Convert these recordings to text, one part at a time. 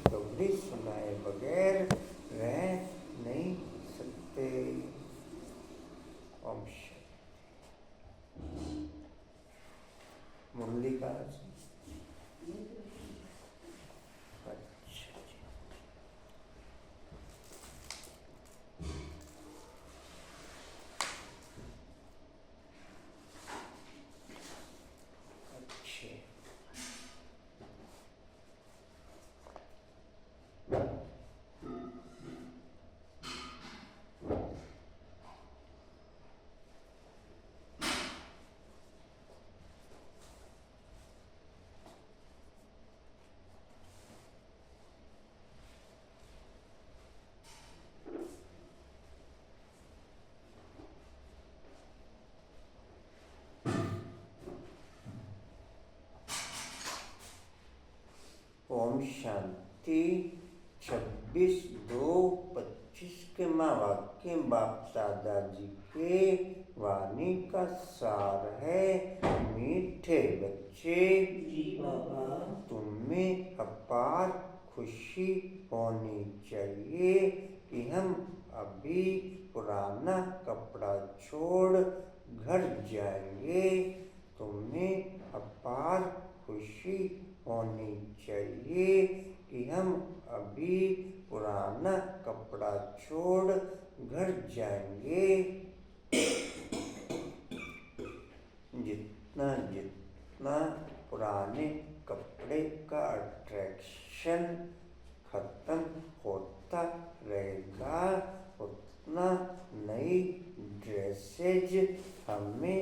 खुशखबरी सुनाए बगैर रह नहीं सकते। ओम शांति। मुरली का ओम शांति। 26/2/25 के माँ वाक्य बाप दादाजी के वाणी का सार है। मीठे बच्चे, जी बाबा, तुम्हें अपार खुशी होनी चाहिए कि हम अभी पुराना कपड़ा छोड़ घर जाएंगे। तुम्हें अपार खुशी होनी चाहिए कि हम अभी पुराना कपड़ा छोड़ घर जाएंगे। जितना जितना पुराने कपड़े का अट्रैक्शन खत्म होता रहेगा, उतना नई ड्रेसेज हमें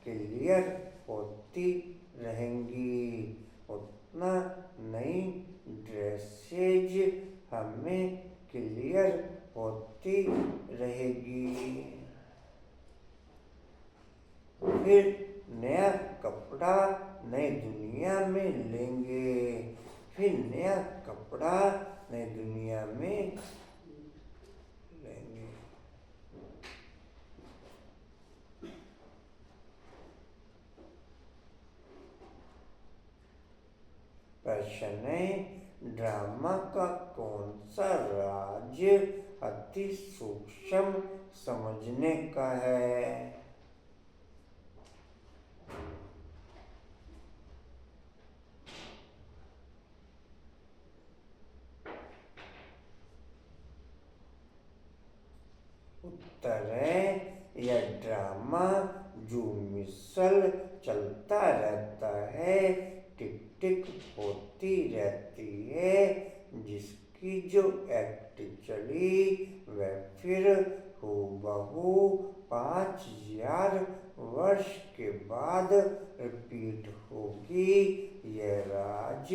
क्लियर होती रहेंगी, उतना नई ड्रेसेज हमें क्लियर होती रहेगी। फिर नया कपड़ा नई दुनिया में लेंगे, फिर नया कपड़ा नई दुनिया में लेंगे। प्रश्न है, ड्रामा का कौन सा राज अति सूक्ष्म समझने का है? उत्तर है, यह ड्रामा जो मिसल चलता रहता है, टिक टिक होती रहती है, जिसकी जो एक्ट चली वह फिर हूबहू 5000 वर्ष के बाद रिपीट होगी। यह राज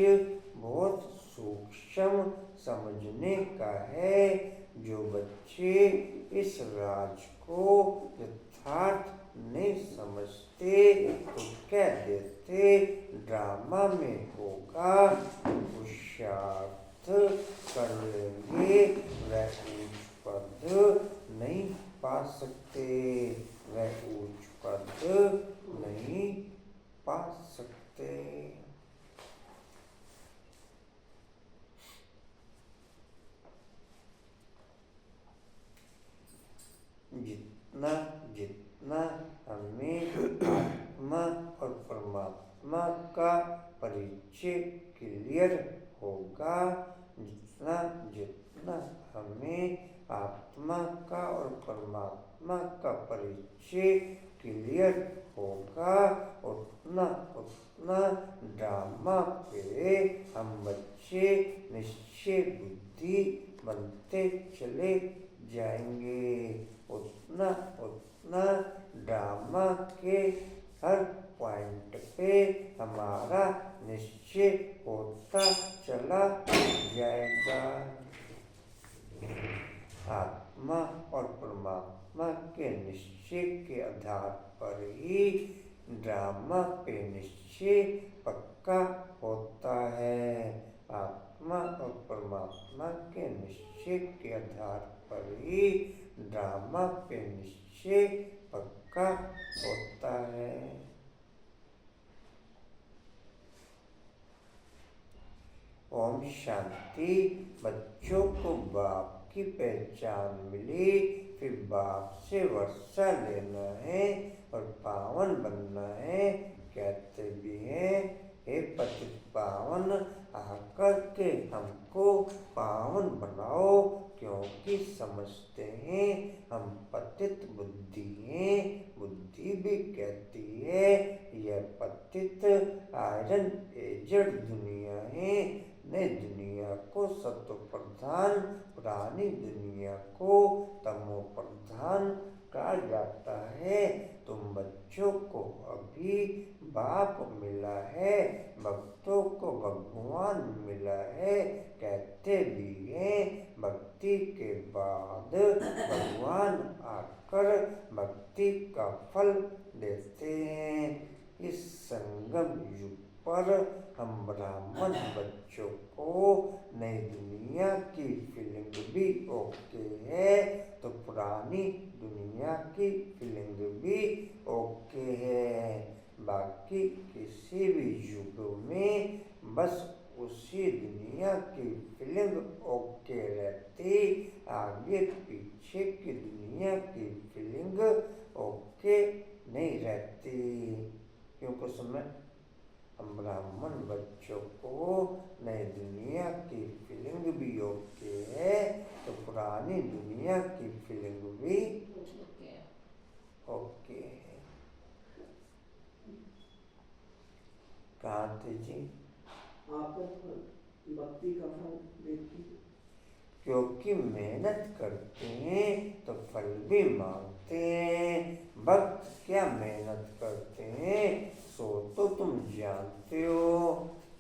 बहुत सूक्ष्म समझने का है। जो बच्चे इस राज को यथार्थ नहीं समझते तो कह देते ड्रामा में होगा, पुरुषार्थ कर लेंगे, वह ऊंच पद नहीं पा सकते, वह ऊंच पद नहीं पा सकते। जितना जितना हमें आत्मा और परमात्मा का परिचय क्लियर होगा, जितना जितना हमें आत्मा का और परमात्मा का परिचय क्लियर होगा, उतना उतना ड्रामा पे हम बच्चे निश्चय बुद्धि बनते चले जाएंगे, उतना उतना ड्रामा के हर पॉइंट पे हमारा निश्चय होता चला जाएगा। आत्मा और परमात्मा के निश्चय के आधार पर ही ड्रामा पे निश्चय पक्का होता है। आत्मा और परमात्मा के निश्चय के आधार पर ही ड्रामा पे निश्चय पक्का होता है। ओम शांति। बच्चों को बाप की पहचान मिली, फिर बाप से वर्षा लेना है और पावन बनना है। कहते भी हैं, हे पतित पावन, आकर के हमको पावन बनाओ, क्योंकि समझते हैं हम पतित बुद्धि हैं। बुद्धि भी कहती है यह पतित आयरन एजेड दुनिया है। नई दुनिया को सत्व प्रधान, पुरानी दुनिया को तमो प्रधान कहा जाता है। तुम बच्चों को अभी बाप मिला है, भक्तों को भगवान मिला है। कहते भी हैं भक्ति के बाद भगवान आकर भक्ति का फल देते हैं। इस संगम युग पर हम ब्राह्मण बच्चों को नई दुनिया की फीलिंग भी ओके है, तो पुरानी दुनिया की फीलिंग भी ओके है। बाकी किसी भी युग में बस उसी दुनिया की फीलिंग ओके रहती, आगे पीछे की दुनिया की फीलिंग ओके नहीं रहती। क्योंकि समय हम ब्राह्मण बच्चों को नई दुनिया की फीलिंग भी ओके है, तो पुरानी दुनिया की फीलिंग भी ओके है। कांति जी, आप भक्ति का फल देखते, क्योंकि मेहनत करते हैं तो फल भी मांगते हैं। भक्त क्या मेहनत करते हैं सो तो तुम जानते हो।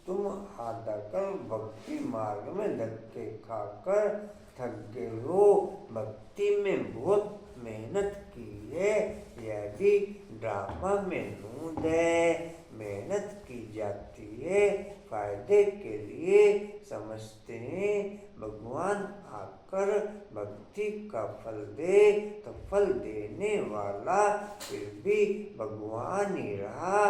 तुम आधा कल भक्ति मार्ग में धक्के खाकर थक गए हो। भक्ति में बहुत मेहनत की है, यह भी ड्रामा में नूंद है। मेहनत की जाती है फायदे के लिए, समझते हैं भगवान आकर भक्ति का फल दे, तो फल देने वाला फिर भी भगवान ही रहा।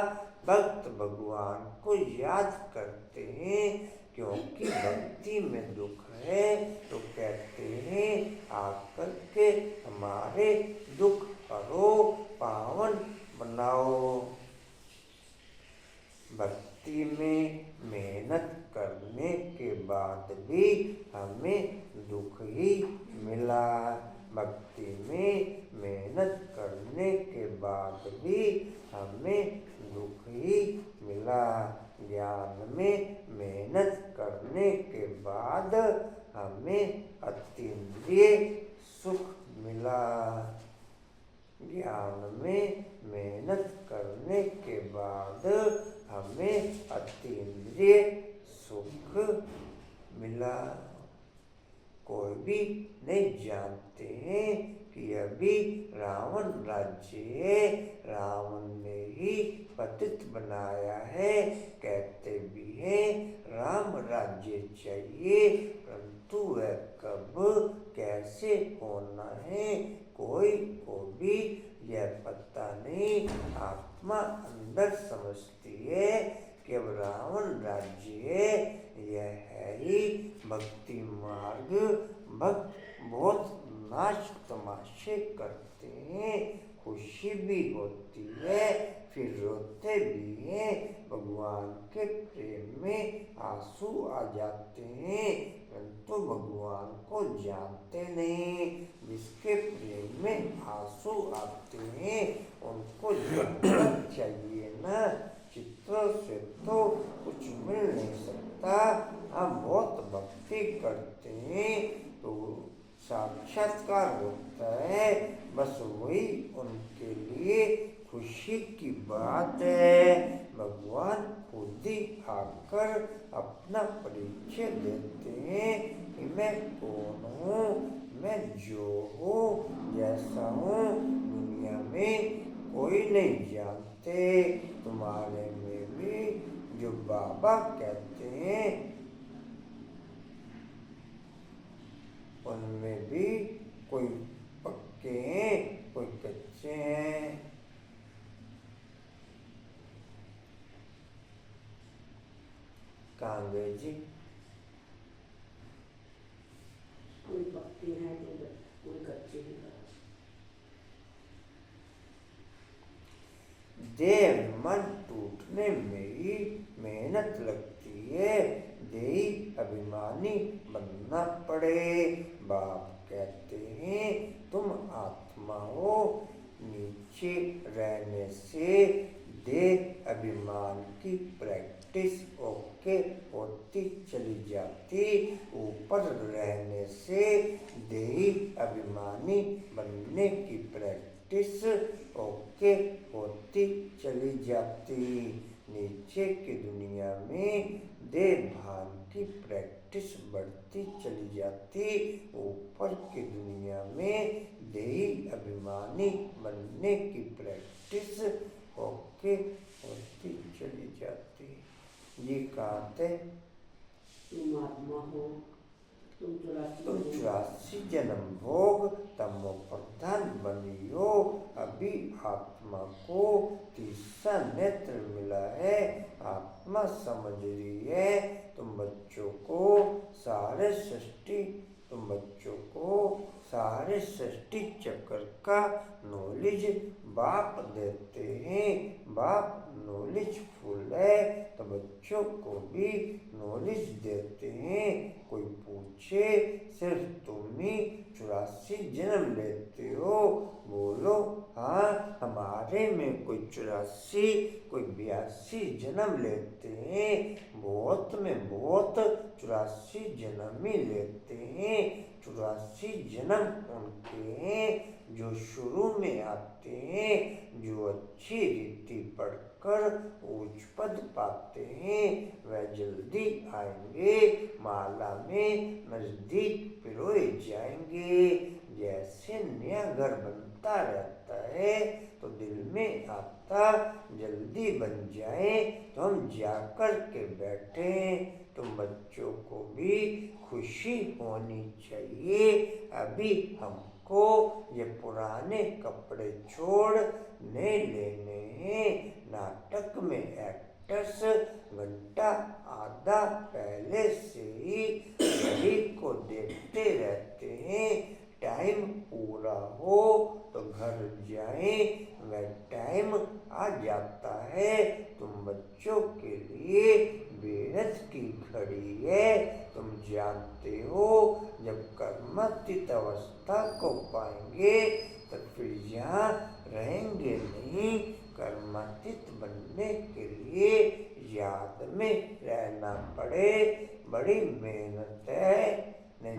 भक्त भगवान को याद करते हैं, क्योंकि भक्ति में दुख है, तो कहते हैं आकर के हमारे दुख हरो, पावन बनाओ। भक्ति में मेहनत करने के बाद भी हमें दुख ही मिला। भक्ति में मेहनत करने के बाद भी हमें दुख ही मिला। ज्ञान में मेहनत करने के बाद हमें अतीन्द्रिय सुख मिला। ज्ञान में मेहनत करने के बाद हमें अतीन्द्रिय सुख मिला। कोई भी नहीं जानते हैं कि अभी रावण राज्य है, रावण ने ही पतित बनाया है। कहते भी हैं राम राज्य चाहिए, परंतु वह कब कैसे होना है कोई को भी यह पता नहीं। आत्मा अंदर समझती है कि अब रावण राज्य है, यह है ही भक्ति मार्ग। भक्त बहुत नाच तमाशे करते हैं, खुशी भी होती है, फिर रोते भी हैं। भगवान के प्रेम में आंसू आ जाते हैं, परंतु भगवान को जानते नहीं। जिसके प्रेम में आंसू आते हैं उनको जानना चाहिए ना। चित्रों से तो कुछ मिल नहीं सकता। हम बहुत भक्ति करते हैं तो साक्षात्कार होता है, बस वही उनके लिए खुशी की बात है। भगवान खुद ही आकर अपना परिचय देते हैं कि मैं कौन हूँ, मैं जो हूँ जैसा हूँ दुनिया में कोई नहीं जानते। तुम्हारे में भी जो बाबा कहते हैं उनमें भी कोई पक्के हैं, कोई कच्चे हैं। कहाँ गए जी? कोई कच्चे नहीं रहा। देह मन टूटने में ही मेहनत लगती है, देही अभिमानी बनना पड़े। बाप कहते हैं तुम आत्मा हो, नीचे रहने से देह अभिमान की प्रैक्टिस ओके होती चली जाती, ऊपर रहने से देही अभिमानी बनने की प्रैक्टिस ओके होती चली जाती। नीचे की दुनिया में देह भान की प्रैक्टिस बढ़ती चली जाती, ऊपर की दुनिया में देही अभिमानी बनने की प्रैक्टिस ओके होती चली जाती। ये कहाँ थे? तुम आत्मा हो, तुम 84 जन्म भोग तमो प्रधान बनियो। अभी आत्मा को तीसरा नेत्र मिला है, आत्मा समझ रही है। तुम बच्चों को सारे सृष्टि चक्र का नॉलेज बाप देते हैं। बाप नॉलेज फुल है तो बच्चों को भी नॉलेज देते हैं। कोई पूछे सिर्फ तुम ही 84 जन्म लेते हो, बोलो हाँ हमारे में कोई 84 कोई 82 जन्म लेते हैं, बहुत में बहुत 84 जन्म ही लेते हैं। 84 जन्म उनके हैं जो शुरू में आते हैं, जो अच्छी रीति पढ़कर उच्च पद पाते हैं, वह जल्दी आएंगे, माला में नजदीक पिरोए जाएंगे। जैसे नया घर बनता रहता है तो दिल में आता जल्दी बन जाए तो हम जाकर के बैठे। तुम बच्चों को भी खुशी होनी चाहिए। अभी हमको ये पुराने कपड़े छोड़ नए लेने हैं। नाटक में एक्टर्स घंटा आधा पहले से ही घड़ी को देखते रहते हैं, टाइम पूरा हो तो घर जाएं, वह टाइम आ जाता है। तुम बच्चों के लिए बेहद की घड़ी है। तुम जानते हो जब कर्मातीत अवस्था को पाएंगे तो फिर यहाँ रहेंगे नहीं। कर्मातीत बनने के लिए याद में रहना पड़े, बड़ी मेहनत है। नई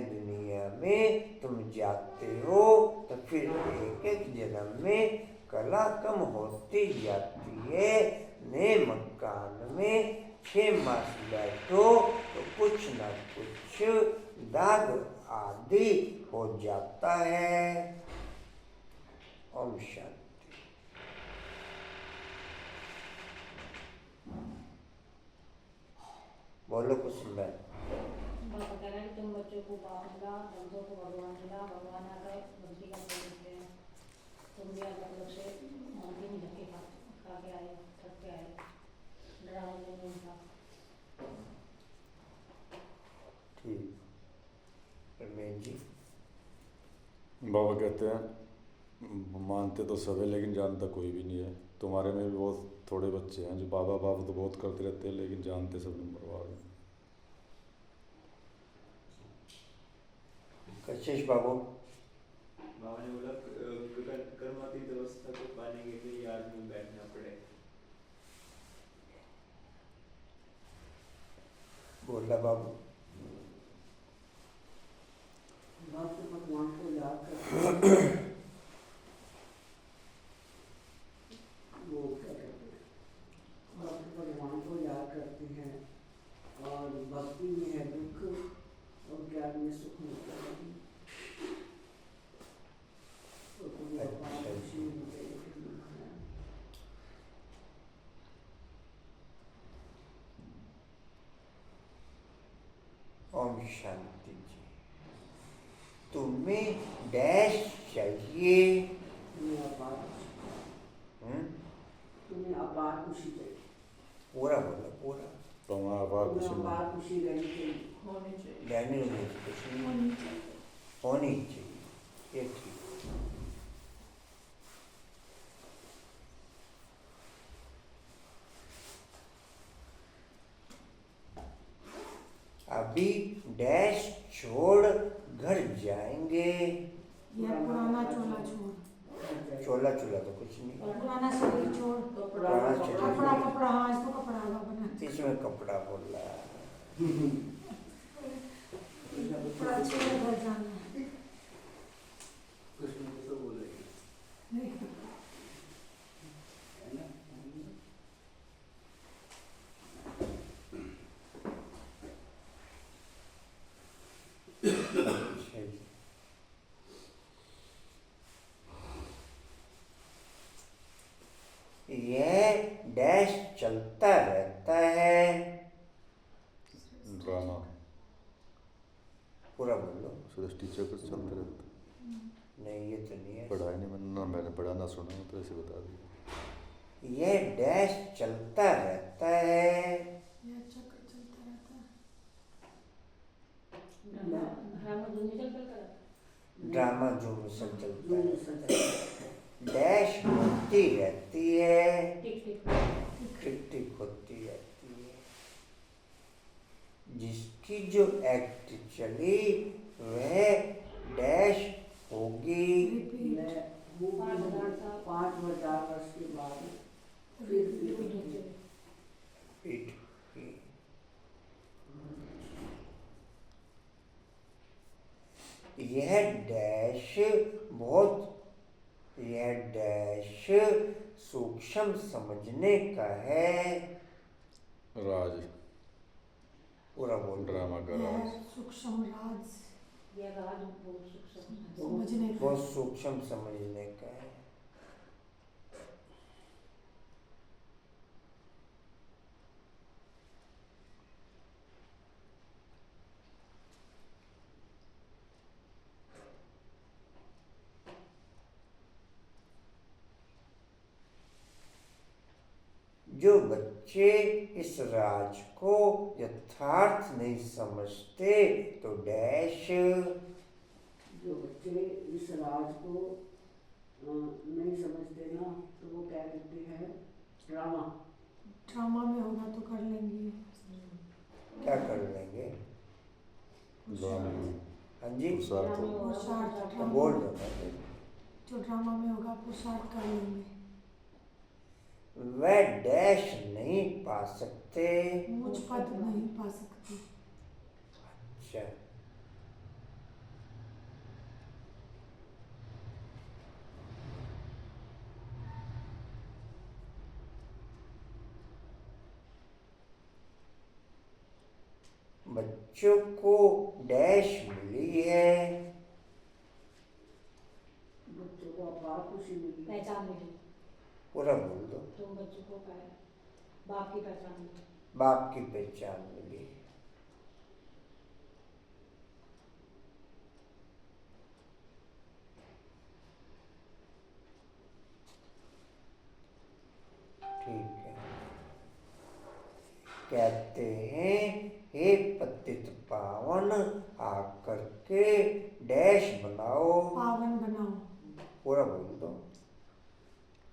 दुनिया में तुम जाते हो तो फिर एक एक जन्म में कला कम होती जाती है। नए मकान में 6 मास बैठो तो कुछ न कुछ दाग आदि हो जाता है। ओम शांति। बोलो कुछ मैं। बाबा कह रहा है कि तुम बच्चों को बाप मिला, बंदों को भगवान मिला, भगवान आकर बंदी का प्रेम करते हैं। तुम भी अलग से मंदी में धक्के खा के आए, थक के आए, डरावा नहीं था। ठीक। रमेश जी बाबा कहते हैं मानते तो सब है लेकिन जानता कोई भी नहीं है। तुम्हारे में भी बहुत थोड़े बच्चे हैं जो बाबा बाबा तो बहुत करते रहते हैं लेकिन जानते सब नंबर वाले। कशिश बाबू। बाबा ने बोला कर्मातीत अवस्था को पाने के लिए याद में बैठना पड़े। बोला बाबू। भक्त भगवान को याद करते हैं, वो क्या कहते हैं, भक्त भगवान को याद करते हैं और भक्ति में है दुख और ज्ञान में सुख मिलता है। तो ओम शांति जी। तुम्हें डैश चाहिए। तुम्हें अपार खुशी चाहिए। पूरा बोलो पूरा। तो वहाँ बात कुछ यहाँ नहीं। बात खुशी रहनी चाहिए। होनी चाहिए। रहनी होनी चाहिए, कुछ नहीं होनी चाहिए। होनी चाहिए, ये ठीक। अभी डैश छोड़ घर जाएंगे। यह पुराना चोला छोड़, चोला चोला तो कुछ नहीं, पुराना शरीर छोड़, पुराना शरीर। कपड़ा कपड़ा, हाँ इसको कपड़ा बना, इसमें कपड़ा बोल रहा है। कपड़ा छोड़ घर जाना। कुछ नहीं तो बोलेगी। नहीं, अच्छा जी। यह डैश चलता रहता है। ड्रामा पूरा बोलो। सुरेश टीचर कुछ चलते रहता नहीं, ये तो नहीं है। पढ़ाई नहीं, मैंने पढ़ा ना सुना, तो ऐसे बता दिया। यह डैश चलता रहता है। यह चक्र चलता रहता है। ड्रामा दुनिया चलता रहता ड्रामा जो मिसल चलता जो है। मिसल चलता है। डैश होती रहती है। टिक टिक टिक टिक होती रहती है। जिसकी जो एक्ट चली वह डैश होगी। रिपीट, मैं हूँ 5,000 वर्ष के बाद फिर पीठ की। यह डैश सूक्ष्म समझने का है। राज, पूरा बोल रहा। ड्रामा का यह राज। सूक्ष्म राज यह राज बहुत सूक्ष्म है। समझने का। बहुत सूक्ष्म समझने का है। जो बच्चे इस राज को यथार्थ नहीं समझते तो डैश। जो बच्चे इस राज को नहीं समझते ना, तो वो क्या कहते हैं, ड्रामा। ड्रामा में होगा तो कर लेंगे। क्या कर लेंगे? ड्रामा हाँ जी, पुरुषार्थ हो। पुरुषार्थ, तो ड्रामा बोल दो ना। जो ड्रामा में होगा पुरुषार्थ कर लेंगे। वह डैश नहीं पा सकते। मुझ पद नहीं पा सकते। अच्छा, बच्चों को डैश मिली है। बच्चों को अपार खुशी मिली। पहचान मिली। पूरा बोल दो। तुम बच्चों को बाप की पहचान मिली। बाप की पहचान मिली। ठीक है। कहते हैं, हे पतित पावन आकर के डैश बनाओ। पावन बनाओ। पूरा बोल दो।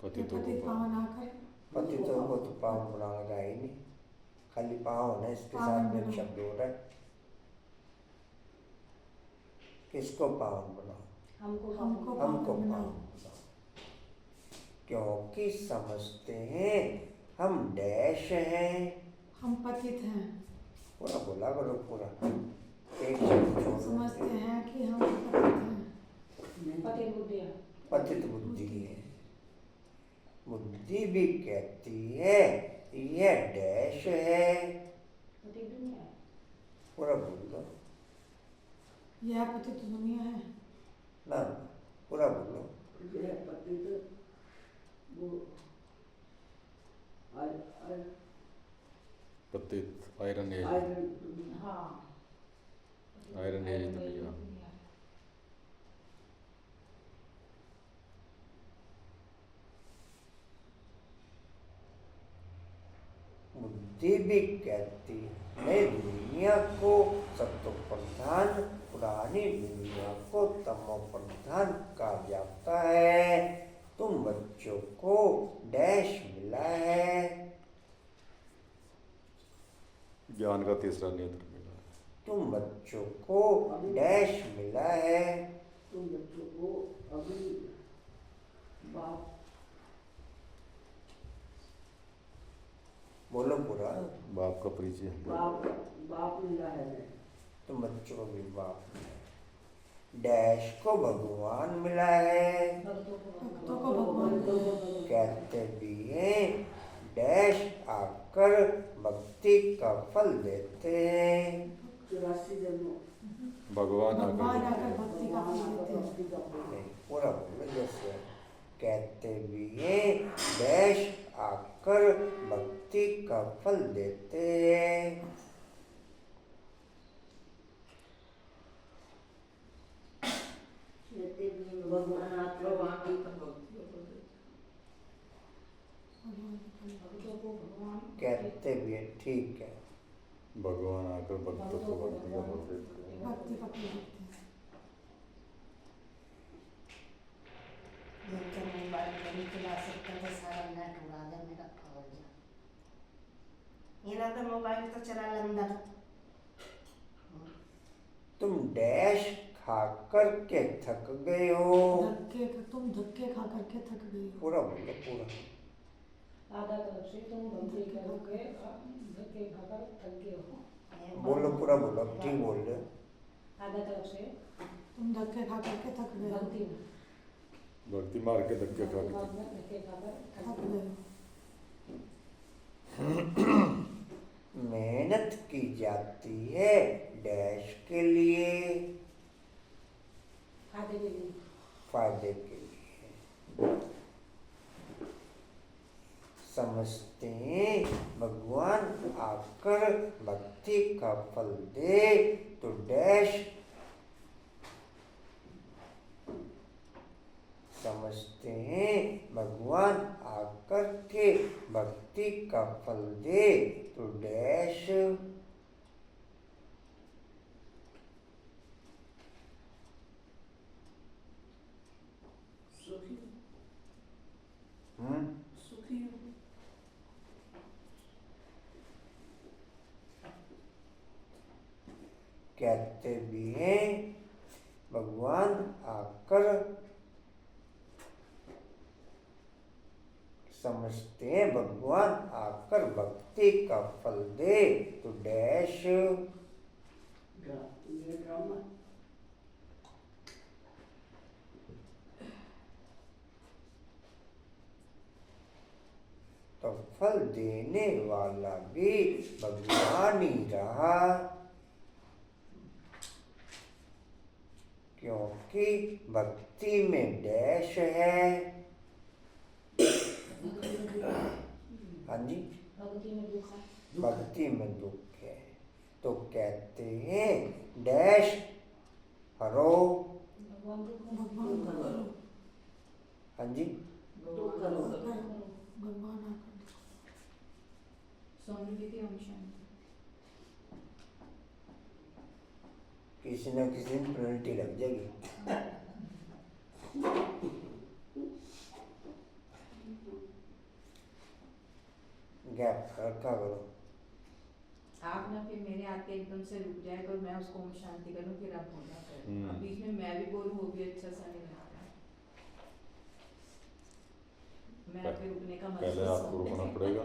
पतितों पतित को पावन आकर पतितों को तो पावन बनाने का ही नहीं, खाली पावन है, इसके पावन साथ में एक बनाओ। शब्द हो रहा है। किसको पावन बनाओ? हमको हमको हमको पावन पावन बनाओ। बनाओ। क्योंकि समझते हैं हम डैश हैं। हम पतित हैं। पूरा बोला करो, पूरा एक शब्द छोड़ समझते दो। हैं कि हम पतित हैं। पति बुद्धि है। पतित बुद्धि है। बुद्धि भी कहती है यह डैश है। पति दुनिया है। पूरा बोल दो यह पतित दुनिया है। ना, पूरा बोलो। यह पतित वो पतित आयरन एज, आयरन। हाँ। आयरन एज दुनिया। बुद्धि भी कहती है नई दुनिया को सत्व प्रधान, पुरानी दुनिया को तमो प्रधान कहा जाता है। तुम बच्चों को डैश मिला है, ज्ञान का तीसरा नेत्र मिला है। तुम बच्चों को डैश मिला है, तुम बच्चों को अभी बाप बोलो पूरा। बाप का परिचय बाप बाप मिला है। तुम बच्चों को भी बाप मिला है। डैश को भगवान मिला है, भक्तों को भक्तों को भगवान कहते भी हैं डैश आकर भक्ति का फल देते हैं। 84 जन्मों भगवान भगवान आकर आकर भक्ति का फल देते हैं। भक्ति का फल। नहीं, पूरा बोलो जैसे कहते भी हैं डैश आकर भक्ति का फल देते हैं। कहते भी हैं भगवान आकर भक्ति का फल। भक्तों को भगवान कहते भी हैं, ठीक है। भगवान आकर भक्तों को भक्ति का फल देते हैं। भक्ति का फल देते हैं। जिनके मोबाइल नहीं चला सकता था सारा नेट उड़ा दे मेरा और जा ये ना तो मोबाइल तो चला अंदर। तुम डैश खाकर के थक गए हो, तुम धक्के खा करके थक गए हो। पूरा बोलो पूरा। आधा तरफ से तुम भक्ति करके धक्के खाकर थक गए हो। बोलो पूरा बोलो, ठीक बोल रहे हो। आधा तरफ से तुम धक्के खा करके थक गए हो। भक्ति में भक्ति मार के धक्के खा के धक्के खाकर थक थक गए गए। हो। मेहनत की जाती है डैश के लिए, फायदे के लिए फायदे के लिए। समझते हैं भगवान आकर भक्ति का फल दे तो डैश, समझते हैं भगवान आकर के भक्ति का फल दे तो डैश, सुखी हम्म, सुखी हो। कहते भी हैं भगवान आकर, समझते हैं भगवान आकर भक्ति का फल दे तो डैश, ये ड्रामा तो फल देने वाला भी भगवान ही रहा, क्योंकि भक्ति में डैश है। हाँ जी, भक्ति में दुख है। भक्ति में दुख है तो कहते हैं डैश हरो। भगवान दुख में भगवान का करो। हाँ जी, दुख करो। भगवान आकर स्वामी दीदी ओम शांति। किसी न किसी दिन पेनल्टी लग जाएगी। गैप रखा करो। आप ना फिर मेरे आते एकदम से रुक जाए तो मैं उसको ओम शांति करूं, फिर आप बोलना करें। अब बीच में मैं भी बोलूं वो भी अच्छा सा नहीं लगता है। मैं फिर रुकने का पहले महसूस आपको रुकना पड़ेगा,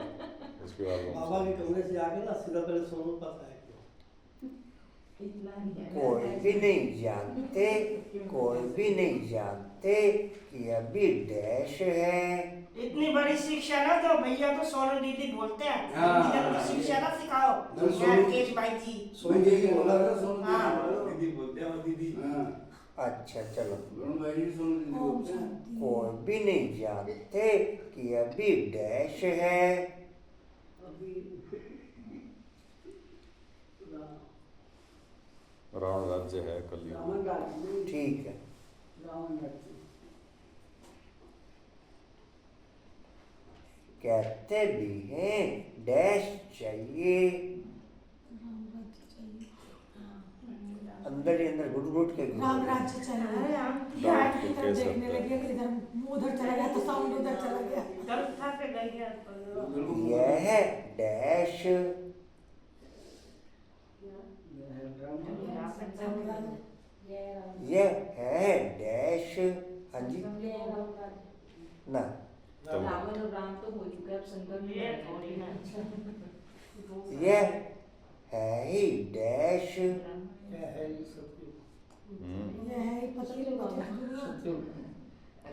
उसके बाद बाबा के कमरे से आके ना सीधा पहले सोनू के पास आया क्यों? इतना नहीं है। कोई भी नहीं जानते, कोई भी नहीं जानते कि अभी डैश है। इतनी बड़ी शिक्षा ना दो भैया, तो सोनू दीदी बोलते हैं। हाँ। इधर तो शिक्षा ना सिखाओ नहीं, सोनू- राकेश भाई जी। सोनू जी की बोला था, सोनू जी हाँ। बोला था। दीदी बोलते हैं, और दीदी हाँ, अच्छा चलो, दोनों भाई जी सोनू जी ओम बोलते हैं। शांति। कोई भी नहीं जानते कि अभी डैश है। अभी रावण राज्य है कलयुग। रावण राज्य में ठीक है, रावण राज्य कहते भी हैं डैश चाहिए, राम राज्य चाहिए। अंदर ही अंदर घुट घुट के राम राज्य चाहिए। बात की तो तरफ कह देखने सकते लगे हैं। कि इधर मुंह उधर चला गया तो साउंड उधर चला गया। कल था पे गई है पर यह डैश राम राज्य यह है डैश। हाँ जी ना रावण और राम तो हो चुका है, अब संकल्प में ये है। थोड़ी ना यह है ही डैश है ये सत्य ये है पति दुनिया। सत्य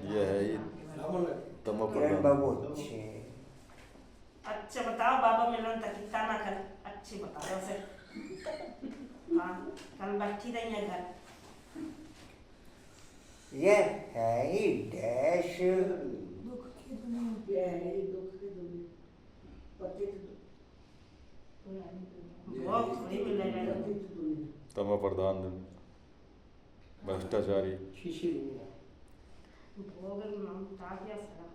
ये है ये रावण तमो किरण प्रधान। बाबू अच्छे अच्छे बताओ बाबा मिलन तक कितना ना कर अच्छे बताओ फिर। हाँ कल बैठी रही है घर। यह है ही डैश दुख की दुनिया। ये है ये दुख की दुनिया, पतित वो थोड़ी मिलेगा। पतित दुनिया। तमो प्रधान भ्रष्टाचारी। शीशी दुनिया भोग नाम उठा दिया सारा।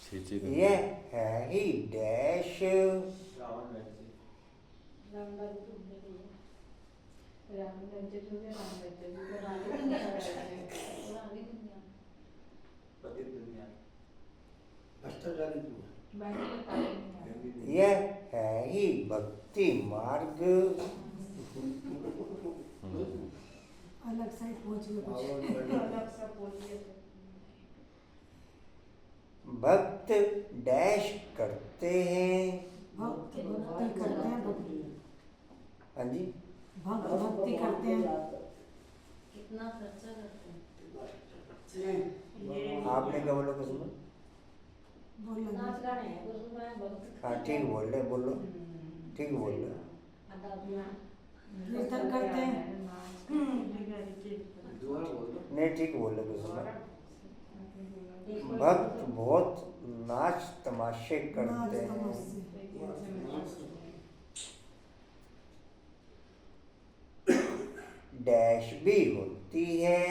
छीची यह है ही डैश रावण राज्य। राम राज्य तो भूल गई है। राम राज्य जो है, राम राज्य जो है, रानी दुनिया रानी दुनिया पतित दुनिया। भ्रष्टाचारी दुनिया बाकी तो पता नहीं है। गंदी दुनिया। यह है ही भक्ति मार्ग अलग साइड पहुंच गए कुछ। अलग सा बोलिए तो। भक्त डैश करते हैं। भक्त भक्ति करते हैं। भक्ति हाँ जी भक्त भक्ति करते हैं। कितना खर्चा करते हैं। ये आपने क्या बोलो कुछ बोल लगे। नाच गाने हैं कुछ में बहुत हाँ ठीक बोल रहे बोलो ठीक बोल रहे आधा अपना कीर्तन करते हैं। दोबारा बोल दो नहीं ठीक बोल रहे कुछ भक्त बहुत नाच तमाशे करते नाच हैं। तमाशे। डैश भी होती है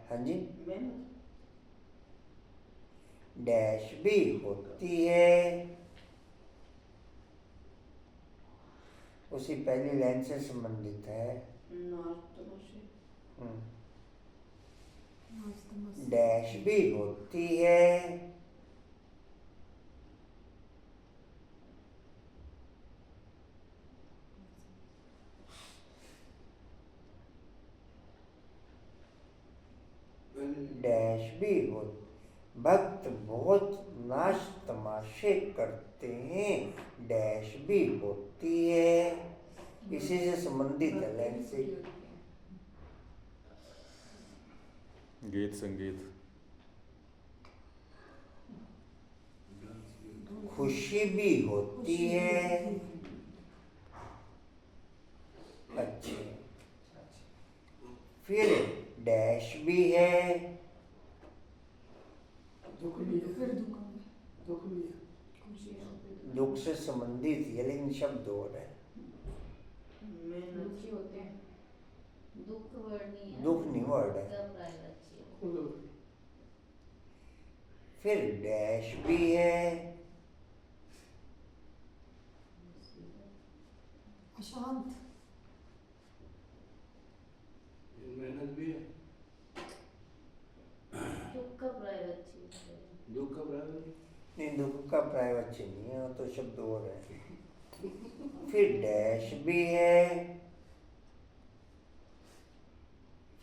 हाँ जी डैश भी होती है उसी पहली लाइन से संबंधित है। नाच तमाशे। डैश भी होती है डैश भी हो भक्त बहुत नाच तमाशे करते हैं डैश भी होती है इसी से संबंधित है लाइन से। गीत संगीत। खुशी भी होती है अच्छे फिर डैश भी है दुख भी है फिर दुख में। दुख भी है दुख से संबंधित ये लेकिन शब्द और है। दुखी होते हैं। दुख वर्ड नहीं है दुख नहीं वर्ड है। सब प्राइवेट चीज खुद फिर डैश भी है अशांत। मेहनत भी है दुख का प्राइवेट चीज है दुख का बराबर नहीं दुख का प्राइवेट चिन्ह नहीं है वो तो शब्द और है। फिर डैश भी है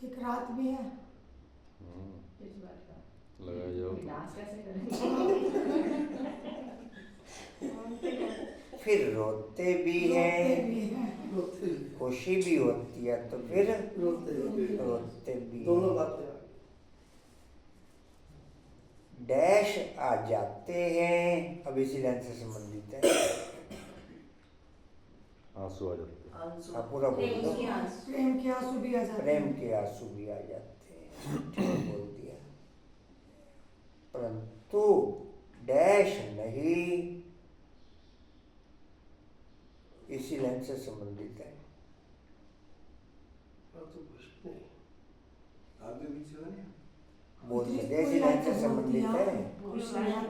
फिक्रात भी है। इस बात का लगा जाओ डांस कैसे करेंगे। फिर रोते भी रोते हैं भी है। रोते खुशी भी होती है तो फिर रोते रोते भी दोनों हैं। बातें डैश आ जाते हैं अब इसी लाइन से संबंधित है। आंसू आ जाते हैं। आप पूरा बोल प्रेम दो की आंसू प्रेम के आंसू भी आ जाते प्रेम हैं। के आंसू भी आ जाते हैं ठीक बोल दिया परंतु डैश नहीं इसी लाइन से संबंधित है। बोल जैसी लाइन से संबंधित है। कुछ लाइन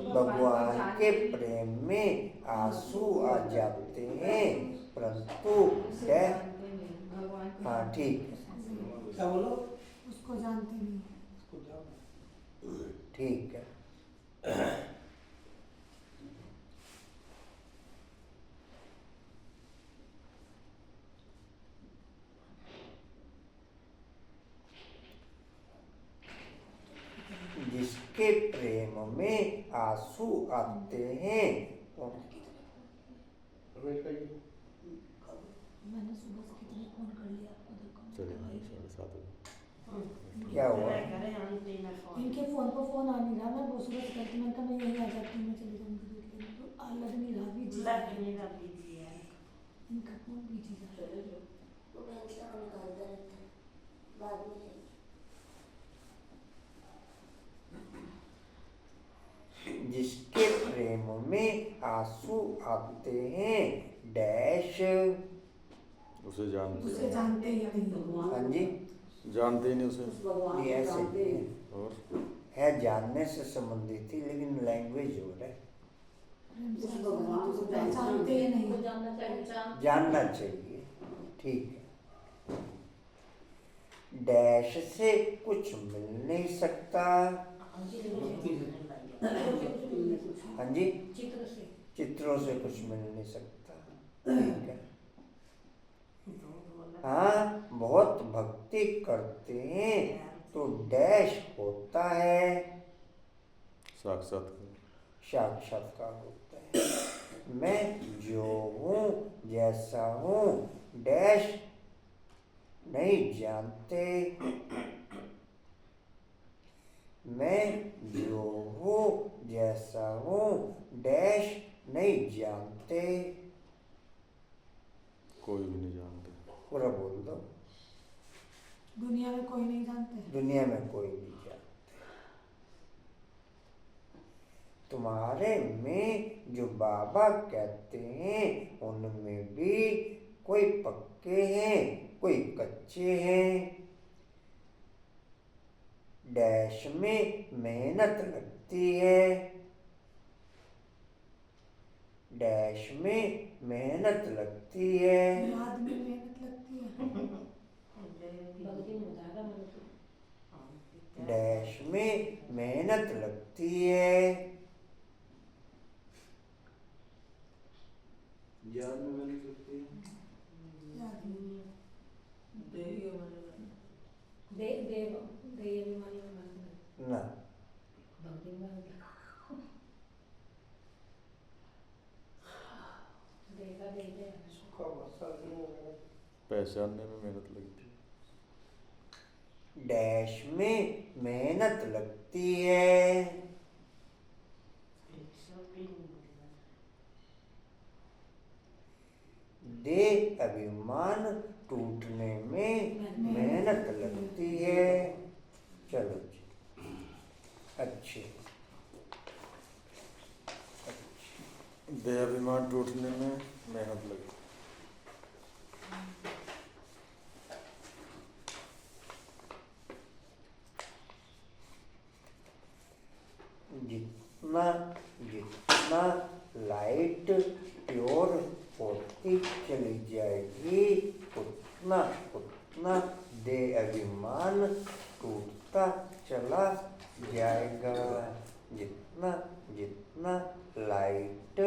भगवान के प्रेम में आंसू आ जाते हैं परंतु भगवान को हाँ ठीक क्या बोलो? उसको जानते नहीं। उसको जाओ। ठीक है। जिसके प्रेम में आंसू आते हैं वेट करिए। मैंने सुबह से कितने फोन कर लिया आपको, देखो चलिए 7:30 बजे। क्या हुआ? इनके फोन पर फोन आ नहीं रहा। मैं वो सुबह से करती, मैंने कहा मैं यहीं आ जाती हूँ, मैं चली जाऊँगी दूध लेने, तो लग नहीं रहा बीजी। इनका फोन बीजी जा रहा है। जिसके प्रेम में आंसू आते हैं डैश उसे जानते उसे जानते ही नहीं। हाँ जी जानते ही नहीं उसे। नहीं ऐसे ही है। और है जानने से संबंधित थी लेकिन लैंग्वेज हो रहा है। प्रेम से उसे पहचानते ही नहीं। जानना चाहिए। जानना चाहिए। ठीक है। डैश से कुछ मिल नहीं सकता। हाँ जी चित्र से चित्रों से कुछ मिल नहीं सकता। ठीक है। हाँ बहुत भक्ति करते हैं तो डैश होता है साक्षात्कार होता है। मैं जो हूँ जैसा हूँ डैश नहीं जानते। मैं जो हूँ जैसा हूँ डैश नहीं जानते। कोई भी नहीं जानते। पूरा बोल दो। दुनिया में कोई नहीं जानते। दुनिया में कोई नहीं जानते। तुम्हारे में जो बाबा कहते हैं उनमें भी कोई पक्के हैं कोई कच्चे हैं। डैश में मेहनत लगती है। डैश में मेहनत लगती है। याद में मेहनत लगती है। भक्ति में बताया था मैंने तो। डैश में मेहनत लगती है। याद में मैंने लगती है। याद नहीं। देय बीमारी में मत ना भक्ति में देगा देते हैं। सूखा बसा जो पहचानने में मेहनत लगती है। डैश में मेहनत लगती है। देह अभिमान टूटने में मेहनत लगती है। चलो जी अच्छे। देहाभिमान टूटने में मेहनत लगती है। जितना जितना लाइट प्योर होती चली जाएगी उतना उतना देह अभिमान टूटता चला जाएगा। जितना जितना लाइट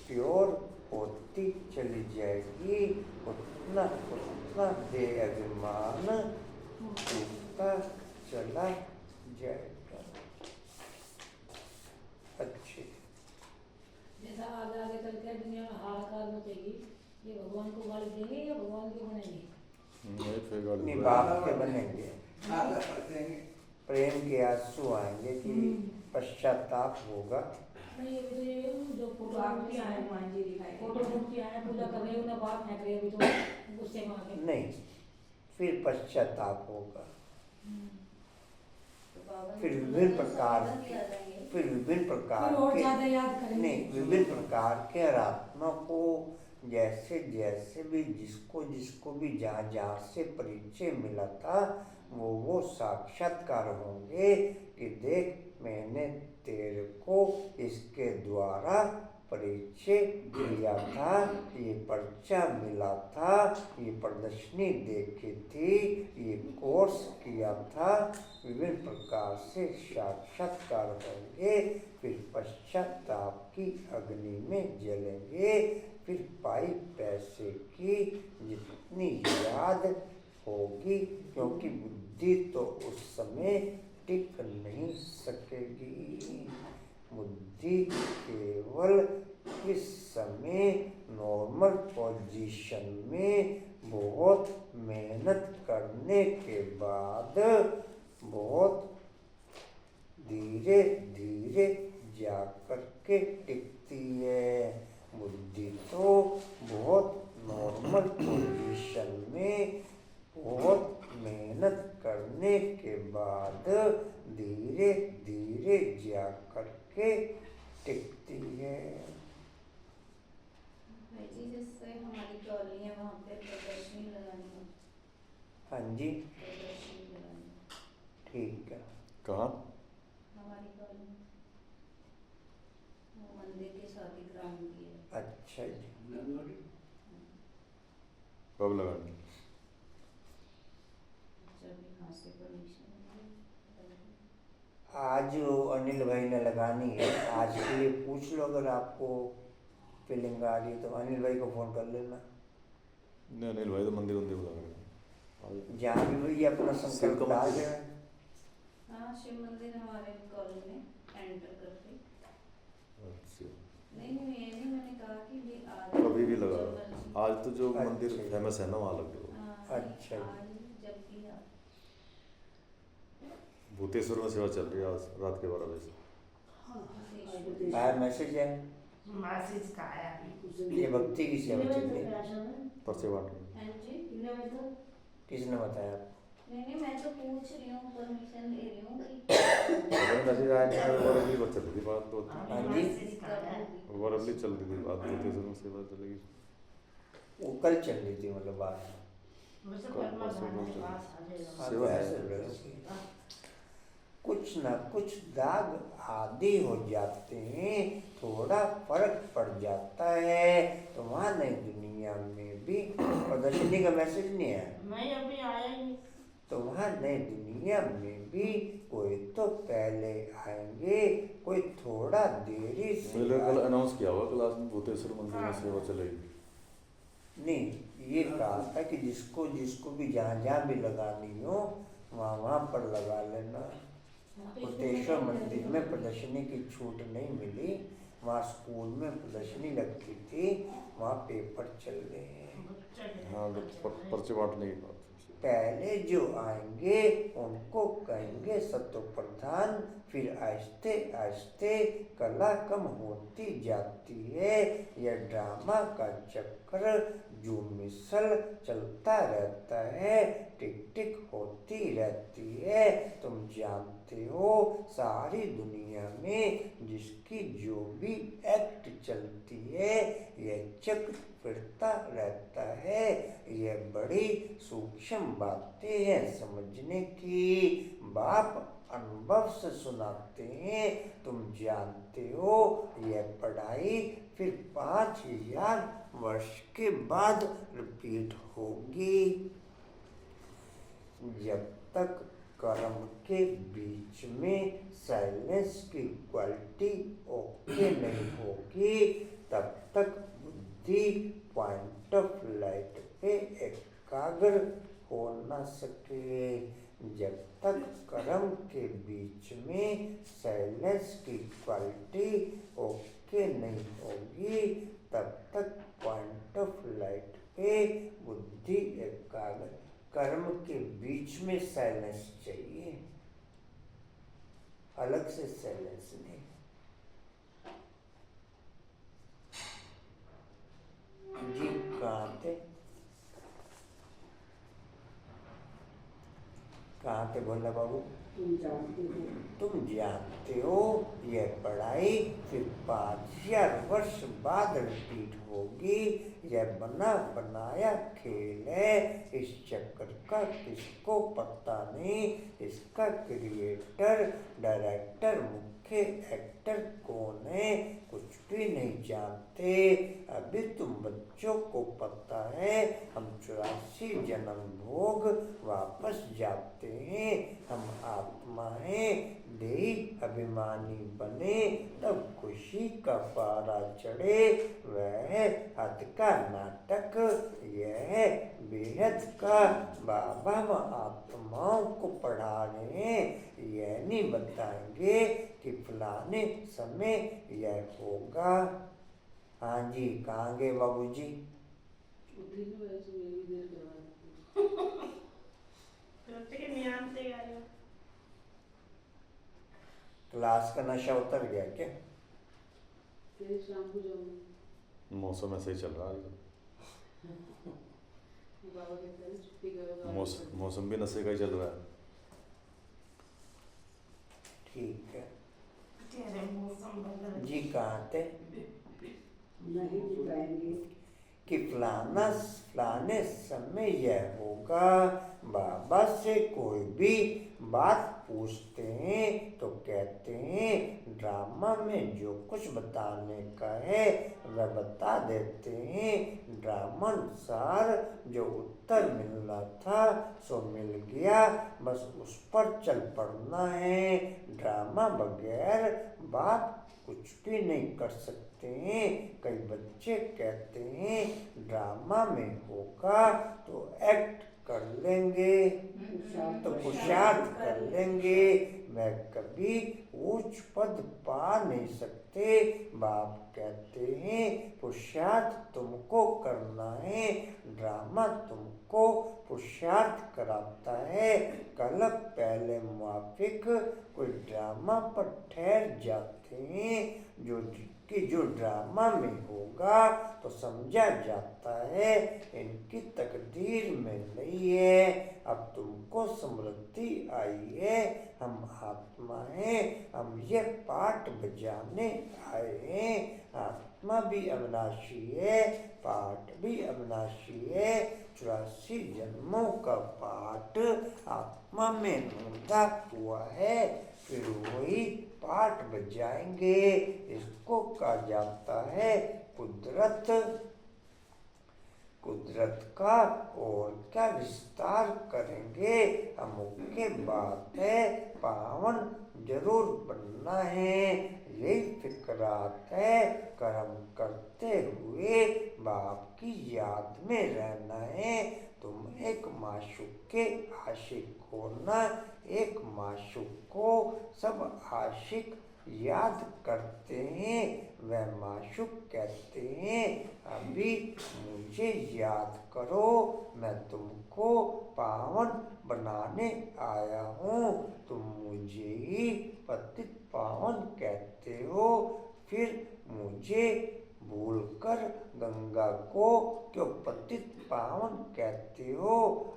प्योर होती चली जाएगी उतना उतना देह अभिमान टूटता चला जाएगा। अच्छे। जैसा आगे आगे चल के दुनिया में हाहाकार मचेगी, ये भगवान को गाली देंगे या भगवान को बनाएंगे? फिर गाली नहीं देंगे। बाप के बनेंगे। आगे बढ़ेंगे। प्रेम के आंसू आएंगे कि पश्चाताप होगा। नहीं ये जो फोटो आपकी आए मान जी दिखाई फोटो मूर्ति आए पूजा कर रहे हो ना बाप फेंक रहे हो अभी तो गुस्से में आके। नहीं फिर पश्चाताप होगा। फिर विभिन्न प्रकार फिर विभिन्न प्रकार फिर और के ज्यादा याद करेंगे। नहीं विभिन्न प्रकार के आत्मा को जैसे जैसे भी जिसको जिसको भी जहाँ जहाँ से परिचय मिला था वो साक्षात्कार होंगे कि देख मैंने तेरे को इसके द्वारा परिचय दिया था, ये पर्चा मिला था, ये प्रदर्शनी देखी थी, ये कोर्स किया था, विभिन्न प्रकार से साक्षात्कार होंगे, फिर पश्चाताप की अग्नि में जलेंगे, फिर पाई पैसे की जितनी याद होगी, क्योंकि बुद्धि तो उस समय टिक नहीं सकेगी। बुद्धि केवल इस समय नॉर्मल पोजीशन में बहुत मेहनत करने के बाद बहुत धीरे धीरे जाकर के टिकती है। बुद्धि तो बहुत नॉर्मल पोजीशन में बहुत मेहनत करने के बाद धीरे धीरे जाकर के टिकती है। भाई जी जैसे हमारी कॉलोनी है वहाँ पे प्रदर्शनी लगानी है। हाँ जी, प्रदर्शनी लगानी है। ठीक है। कहाँ? हमारी कॉलोनी वो मंदिर के साथ ही ग्राउंड भी है। अच्छा जी, कब लगानी? जब भी कहाँ से परमिशन मिले। आज अनिल भाई ने लगानी है, आज के लिए पूछ लो, अगर आपको फीलिंग आ रही है तो अनिल भाई को फ़ोन कर लेना। नहीं अनिल भाई तो मंदिर वंदिर लगा रहे जहाँ भी भैया अपना संकल्प डाल रहे हैं। हाँ शिव मंदिर हमारे कॉलोनी में एंटर करके। अच्छा, नहीं ये नहीं मैंने कहा कि भी आज कभी भी लगा जब रहे। मर्जी। आज तो जो अच्छा। मंदिर फेमस है ना वहाँ लग रहा है। हाँ, अच्छा। आज जब भी आप भूतेश्वर में सेवा चल रही है आज रात के 12 बजे से। आया मैसेज है, मैसेज का आया अभी। ये भक्ति की सेवा चल रही है। पर्चे बांट रहे हैं। हाँ जी किसने बताया? नहीं मैं तो पूछ रही हूँ परमिशन ले रही हूँ कि अगर मैसेज आया नहीं तो वरली चल रही थी बात तो हाँ जी, मैसेज का कब आया। होगी। वरली चल रही थी बात भूतेश्वर में सेवा चलेगी। वो कल चल रही थी मतलब बात। मुझे कब परमा परसों भाई के चल- पास आ जाएगा। हाँ, सेवा तो है। ऐसे रहोगे। कुछ न कुछ दाग आदि हो जाते हैं, थोड़ा फर्क पड़ जाता है। तो वहाँ नई दुनिया में भी प्रदर्शनी का मैसेज नहीं है, नहीं अभी आया ही नहीं। तो वहाँ नई दुनिया में भी कोई तो पहले आएंगे, कोई थोड़ा देरी से मेरे कल अनाउंस किया हुआ क्लास में भूतेश्वर मंदिर में सेवा चलेगी। नहीं, ये कहा था कि जिसको जिसको भी जहाँ जहाँ भी लगानी हो वहाँ पर लगा लेना। भूतेश्वर मंदिर में प्रदर्शनी की छूट नहीं मिली, वहाँ स्कूल में प्रदर्शनी लगती थी, वहाँ पेपर चल रहे हैं। हाँ तो पर्चे बांटने की बात है। पहले जो आएंगे उनको कहेंगे सतो प्रधान, फिर आहिस्ते आहिस्ते कला कम होती जाती है। यह ड्रामा का चक्कर जो मिसल चलता रहता है, टिक टिक होती रहती है। तुम जानते हो सारी दुनिया में जिसकी जो भी एक्ट चलती है यह चक्र फिरता रहता है। यह बड़ी सूक्ष्म बातें हैं समझने की। बाप अनुभव से सुनाते हैं, तुम जानते हो यह पढ़ाई फिर 5000 वर्ष के बाद रिपीट होगी। जब तक कर्म के बीच में साइलेंस की क्वालिटी ओके नहीं होगी तब तक बुद्धि पॉइंट ऑफ लाइट पे एकाग्र हो न सके। जब तक कर्म के बीच में साइलेंस की क्वालिटी ओके नहीं होगी तब तक पॉइंट ऑफ लाइट पे बुद्धि एकाग्र। कर्म के बीच में साइलेंस चाहिए, अलग से साइलेंस नहीं। जी कहाँ थे? कहाँ जानते भोला बाबू? तुम जानते हो। तुम जानते हो यह पढ़ाई फिर 5000 वर्ष बाद रिपीट होगी। यह बना बनाया खेल है, इस चक्कर का किसको पता नहीं। इसका क्रिएटर, डायरेक्टर, मुख्य एक्टर कौन है कुछ भी नहीं जानते। अभी तुम बच्चों को पता है हम 84 जन्म भोग वापस जाते हैं। हम आत्मा हैं, देही अभिमानी बने तब खुशी का पारा चढ़े। वह हद का नाटक, यह बेहद का। बाबा हम आत्माओं को पढ़ा रहे हैं, यह नहीं बताएंगे कि फलाने समय यह होगा। हाँ जी, कहाँ गए बाबू जी? क्लास का नशा उतर गया क्या? मौसम ऐसे ही चल रहा है। मौसम भी नशे का ही चल रहा है। ठीक है तेरे मौसम बदल जी, कहाँ थे? नहीं बताएंगे। कि फलाने समय यह होगा। बाबा से कोई भी बात पूछते हैं तो कहते हैं ड्रामा में जो कुछ बताने का है वह बता देते हैं। ड्रामा अनुसार जो उत्तर मिलना था सो मिल गया, बस उस पर चल पड़ना है। ड्रामा बगैर बात कुछ भी नहीं कर सकते हैं। कई बच्चे कहते हैं ड्रामा में होगा तो एक्ट कर लेंगे, तो पुरुषार्थ कर लेंगे। मैं कभी ऊंच पद पा नहीं सकते। बाप कहते हैं पुरुषार्थ तुमको करना है, ड्रामा तुमको पुरुषार्थ कराता है। कल पहले मुआफिक कोई ड्रामा पर ठहर जाते हैं जो ड्रामा में होगा तो समझा जाता है इनकी तकदीर में नहीं है। अब तुमको समृद्धि आई है, हम आत्मा हैं, हम ये पाठ बजाने आए हैं। आत्मा भी अविनाशी है, पाठ भी अविनाशी है। 84 जन्मों का पाठ आत्मा में बंधा हुआ है, फिर वही पाठ बजाएंगे। इसको कहा जाता है कुदरत। कुदरत का और क्या विस्तार करेंगे। हम मुख्य बात है पावन जरूर बनना है, यही फिक्रात है। कर्म करते हुए बाप की याद में रहना है। तुम एक माशूक के आशिक होना, एक माशूक को सब आशिक याद करते हैं। वह माशूक कहते हैं अभी मुझे याद करो, मैं तुमको पावन बनाने आया हूँ। तुम मुझे ही पतित पावन कहते हो, फिर मुझे भूलकर गंगा को क्यों पतित पावन कहते हो।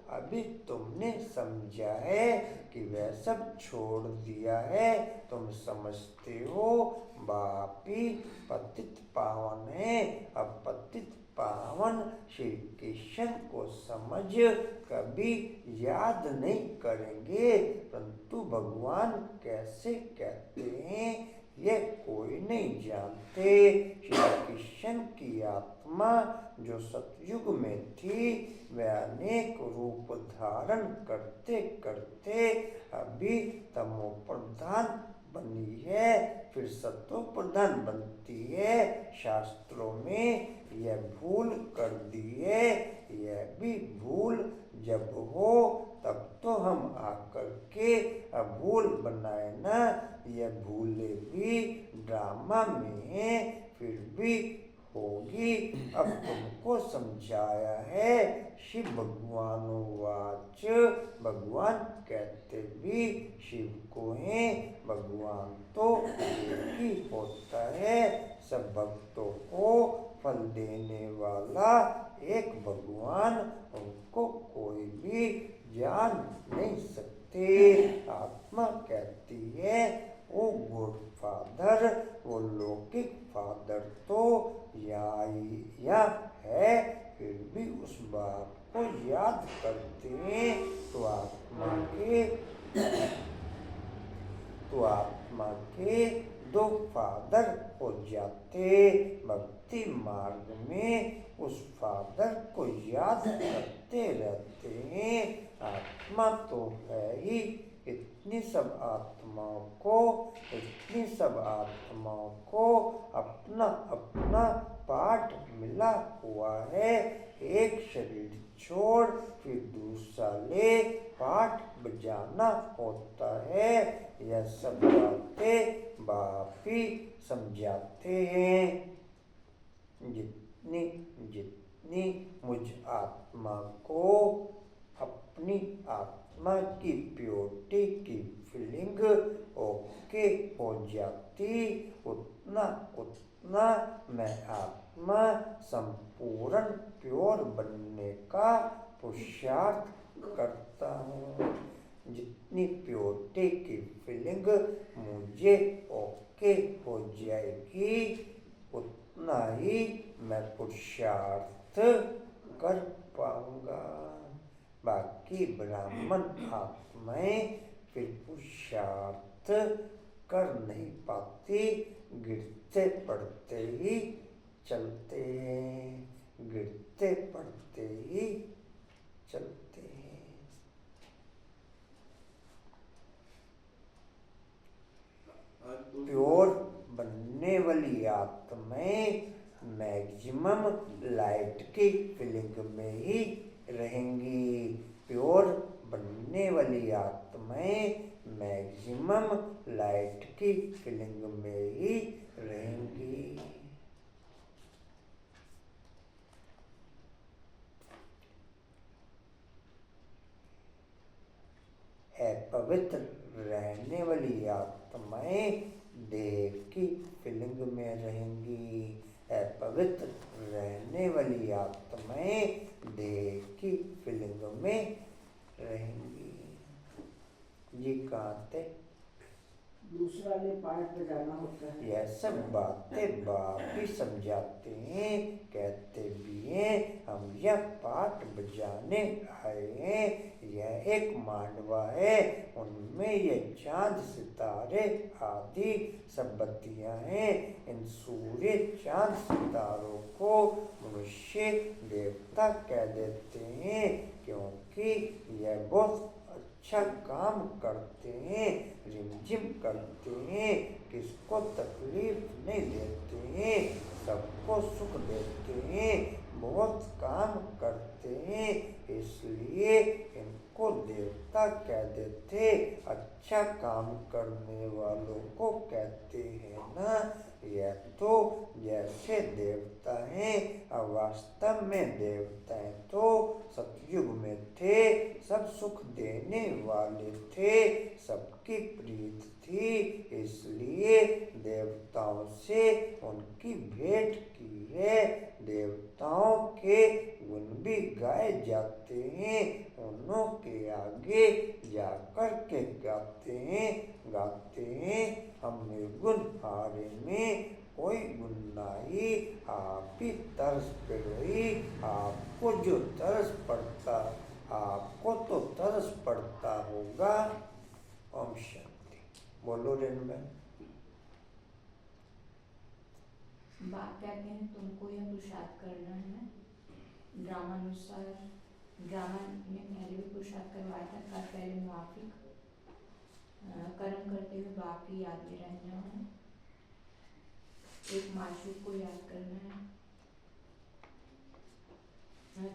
अभी तुमने समझा है कि वह सब छोड़ दिया है। तुम समझते हो बाप ही पतित पावन है। अब पतित पावन श्री कृष्ण को समझ कभी याद नहीं करेंगे, परंतु भगवान कैसे कहते हैं ये कोई नहीं जानते। श्री कृष्ण की आत्मा जो सतयुग में थी वह अनेक रूप धारण करते करते अभी तमो प्रधान बनी है, फिर सतो प्रधान बनती है। शास्त्रों में यह भूल कर दी है। यह भी भूल जब हो तब तो हम आकर के अब भूल बनाए ना। यह भूले भी ड्रामा में है, फिर भी होगी। अब तुमको समझाया है शिव भगवानुवाच। भगवान कहते भी शिव को हैं। भगवान तो एक ही होता है, सब भक्तों को फल देने वाला एक भगवान, उनको कोई भी जान नहीं सकता। कहते आत्मा कहती है ओ गुड फादर, वो लौकिक फादर तो या है, फिर भी उस बाप को याद करते हैं तो आत्मा के दो फादर हो जाते। भक्ति मार्ग में उस फादर को याद करते रहते हैं। आत्मा तो है ही, इतनी सब आत्माओं को अपना अपना पार्ट मिला हुआ है। एक शरीर छोड़ फिर दूसरा ले पार्ट बजाना होता है। यह सब बातें बाप ही समझाते हैं। जितनी मुझ आत्मा को अपनी आत्मा की प्योरिटी की फीलिंग ओके हो जाती, उतना मैं आत्मा संपूर्ण प्योर बनने का पुरुषार्थ करता हूँ। जितनी प्योरिटी की फीलिंग मुझे ओके हो जाएगी, उतना ही मैं पुरुषार्थ कर पाऊंगा। बाकी ब्राह्मण आत्माएं फिर पुरुषार्थ कर नहीं पाती, गिरते पड़ते ही चलते हैं, गिरते पड़ते ही चलते हैं। प्योर बनने वाली आत्माएं मैक्सिमम लाइट की फीलिंग में ही रहेंगी। प्योर बनने वाली आत्माएं मैक्सिमम लाइट की फीलिंग में ही रहेंगी। अपवित्र रहने वाली आत्माएं देह की फीलिंग में रहेंगी। अपवित्र रहने वाली आत्माएं देह की फीलिंग में रहेंगी। ये कहाँ थे? दूसरा ने पार्ट बजाना होता है। यह सब बातें बाप ही समझाते हैं, कहते भी हैं। हम यह पार्ट बजाने आए हैं। यह एक मांडवा है, उनमें ये चांद सितारे आदि सब बत्तियां हैं। इन सूर्य चांद सितारों को मनुष्य देवता कह देते हैं, क्योंकि यह बहुत अच्छा काम करते हैं, रिमझिम करते हैं, किसको तकलीफ नहीं देते हैं, सबको सुख देते हैं, बहुत काम करते हैं, इसलिए इनको देवता कह देते। अच्छा काम करने वालों को कहते हैं ना। यह तो जैसे देवता हैं, अब वास्तव में देवताएं तो सतयुग में थे, सब सुख देने वाले थे, सबकी प्रीत थी, इसलिए देवताओं से उनकी भेंट की है। देवताओं के गुण भी गाए जाते हैं, उन्हों के आगे जाकर के गाते हैं। हम निर्गुण हारे में कोई गुण नहीं, आप ही तरस पे रही। आपको जो तरस पड़ता, आपको तो तरस पड़ता होगा। ओम शांति। बोलो रेणुबेन। बात कहते हैं तुमको यह पुरुषार्थ करना है। ड्रामानुसार ड्रामा में पहले भी पुरुषार्थ करवाया था। कल पहले मुआफिक कर्म करते हुए बाप की याद में रहना है। एक माशूक को याद करना है।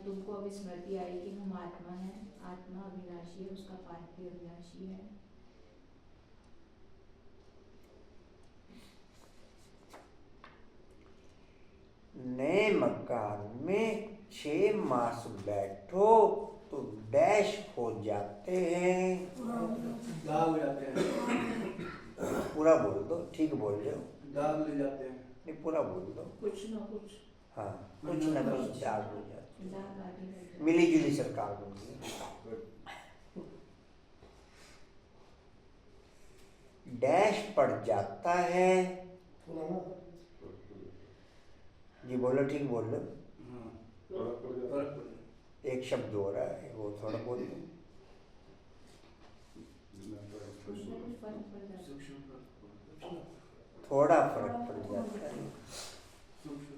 तुमको अब स्मृति आई कि हम आत्मा हैं, आत्मा अविनाशी है, उसका पार्थिव अविनाशी है। नए मकान में 6 मास बैठो तो डैश हो जाते हैं। दाग हो जाते हैं। पूरा बोल दो, ठीक बोल रहे हो। दाग ले जाते हैं। नहीं, पूरा बोल दो। कुछ ना कुछ। हाँ, कुछ न कुछ दाग हो जाते दाग आगे हैं। मिली जुली सरकार होगी। डैश पड़ जाता है। जी बोलो, ठीक बोलो। हाँ फर्क पड़ जाता फर्क पड़ एक शब्द हो रहा है, वो थोड़ा बहुत है। उसमें कुछ फर्क पड़ जाता है। सूक्ष्म फर्क पड़ थोड़ा फर्क पड़ जाता है। सूक्ष्म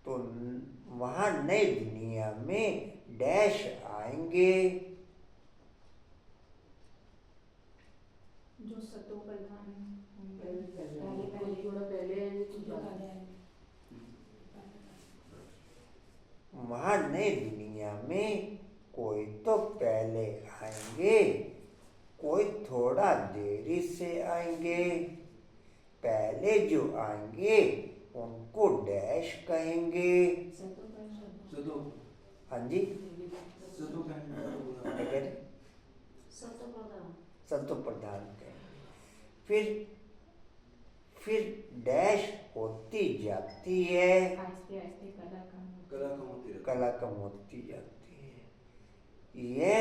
तो वहाँ नई दुनिया में डैश आएंगे। जो सतो प्रधान होंगे पहले पहले थोड़ा पहले आएंगे तो जो आ ज्यादा। जाएंगे। वहाँ नई दुनिया में कोई तो पहले आएंगे, कोई थोड़ा देरी से आएंगे। पहले जो आएंगे उनको डैश कहेंगे। सतो प्रधान सतो हाँ जी, सतो कहने क्या वाला कह रहे? सतो प्रधान। सतो प्रधान कहेंगे। फिर डैश होती जाती है, आस्ते आस्ते कला कम होती कला कम होती रहती कला कम होती जाती है। यह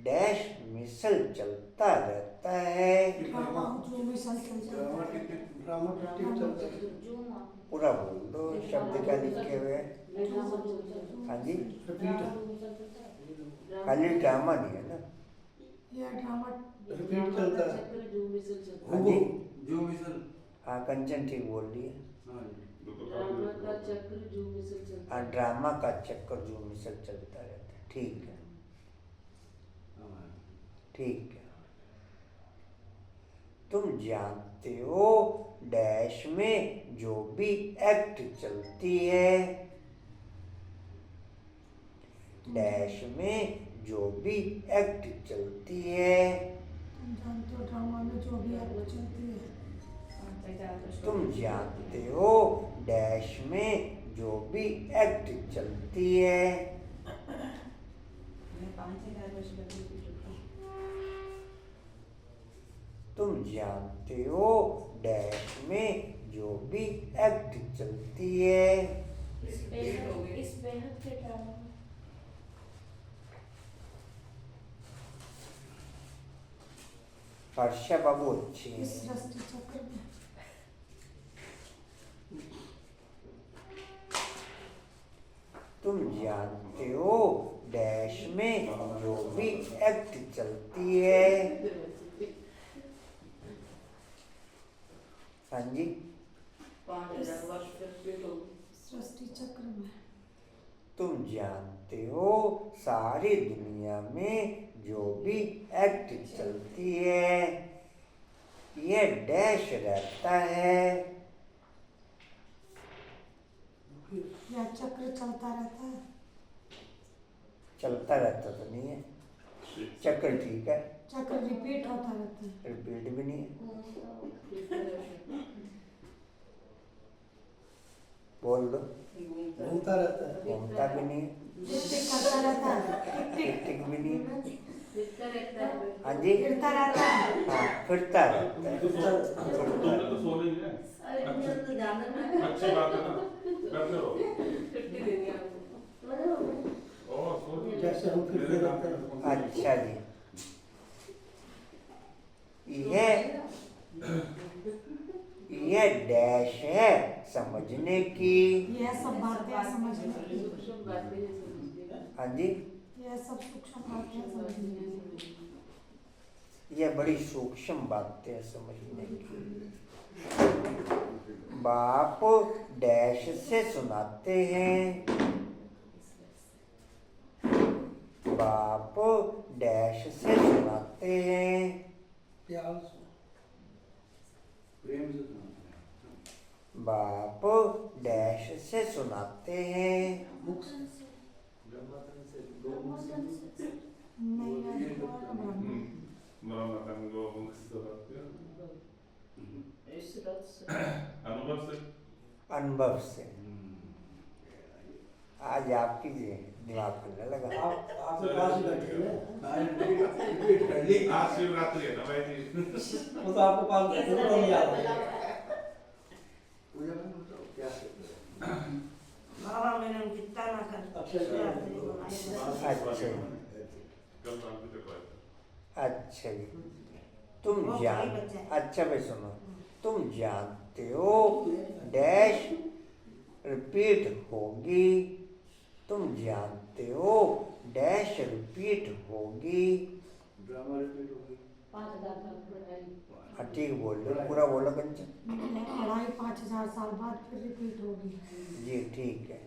डैश मिसल चलता रहता है। ड्रामा जो मिसल चल ड्रामा जाता है। टिक ड्रामा टिक चलता है। जो माँ पूरा बोल दो शब्द का लिखे हुए। हाँ जी, खाली ड्रामा नहीं है ना। यह ड्रामा रिपीट चलता है। हाँ जी, जो मिसल हाँ कंचन ठीक बोल रही है। हाँ जी हाँ, ड्रामा का चक्कर जो मिसल चलता रहता है। ठीक है, हाँ ठीक है। तुम जानते हो डैश में जो भी एक्ट चलती है, डैश में जो भी एक्ट चलती है, तुम जानते हो ड्रामा में जो भी एक्ट चलती है। तुम जानते हो डैश में जो भी एक्ट चलती है, तुम जानते हो डैश में जो भी एक्ट चलती है। इस बेहद के ड्रामा में हर्षा बाबू अच्छी है। इस सृष्टि चक्र में तुम जानते हो डैश में जो भी एक्ट चलती है। हाँ जी, सृष्टि चक्र में तुम जानते हो सारी दुनिया में जो भी एक्ट चलती है, यह डैश रहता है। यह चक्र चलता रहता है। चलता रहता तो नहीं है, चक्र ठीक है, चक्र रिपीट होता रहता है। रिपीट भी नहीं है। बोल दो, घूमता रहता है। घूमता भी नहीं है, टिक टिक करता रहता है। टिक टिक भी नहीं है। हाँ जी, फिरता रहता है। हाँ फिरता रहता है। तुमने तो सोने ही है। अच्छी बात है ना, करते रहो। और सो जैसे हम फिरते रहते हैं। अच्छा जी, यह डैश है समझने की। यह सब बातें समझने की। हाँ जी, यह सब सूक्ष्म बातें समझने की। यह बड़ी सूक्ष्म बातें हैं समझने की। बाप डैश से सुनाते हैं, बाप डैश से सुनाते हैं। प्यार से प्रेम से सुनाते हैं। बाप डैश से सुनाते हैं। मुख से ब्रह्मतन से दो मुख से नहीं है ब्रह्म। ब्रह्मतन गो मुख से अनुभव से। अनुभव से। आज आपकी दिमाग खुलने लगा। आप पास ही बैठे हैं। रिपीट कर ली। आज शिवरात्रि है ना भाई जी। वो तो आपके पास बैठे हो तो नहीं याद है। पूजा में बताओ क्या करते बाबा मैंने कितना ना कर अच्छा, अच्छा, कल रात भी तक आया। अच्छा जी, तुम वो जान, भाई बच्चा है। अच्छा भाई सुनो, तुम जानते हो डैश रिपीट होगी, तुम जानते हो डैश रिपीट होगी। ड्रामा रिपीट हो गई। 5000 साल पढ़ाई। हाँ ठीक बोल रहे हो, पूरा बोलो कंचन। पढ़ाई 5000 साल बाद फिर रिपीट होगी। जी ठीक है।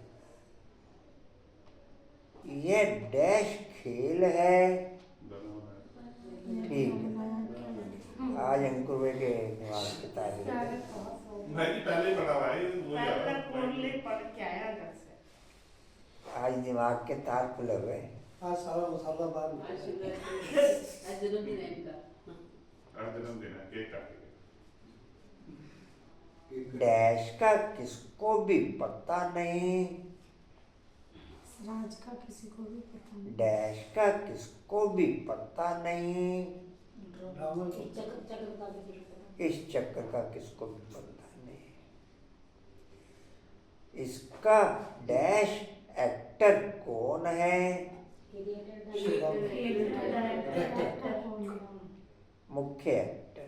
यह डैश खेल है, ठीक है। आज अंकुर भाई के दिमाग की तारीफ है। मैं जी पहले ही पढ़ा हुआ है, वो ही आ रहा है। पहले पढ़ के आया घर से। आज दिमाग के तार खुले हुए। आज सारा मसाला बाहर निकल आज जन्मदिन है इनका। आज जन्मदिन है, केक काटेंगे। डैश का किसको भी पता नहीं, राज का किसी को भी पता नहीं। डैश का किसको भी पता नहीं, ड्रामा चक्र का भी किसी को पता इस चक्र का किसको भी पता नहीं। इसका डैश एक्टर कौन है, मुख्य एक्टर।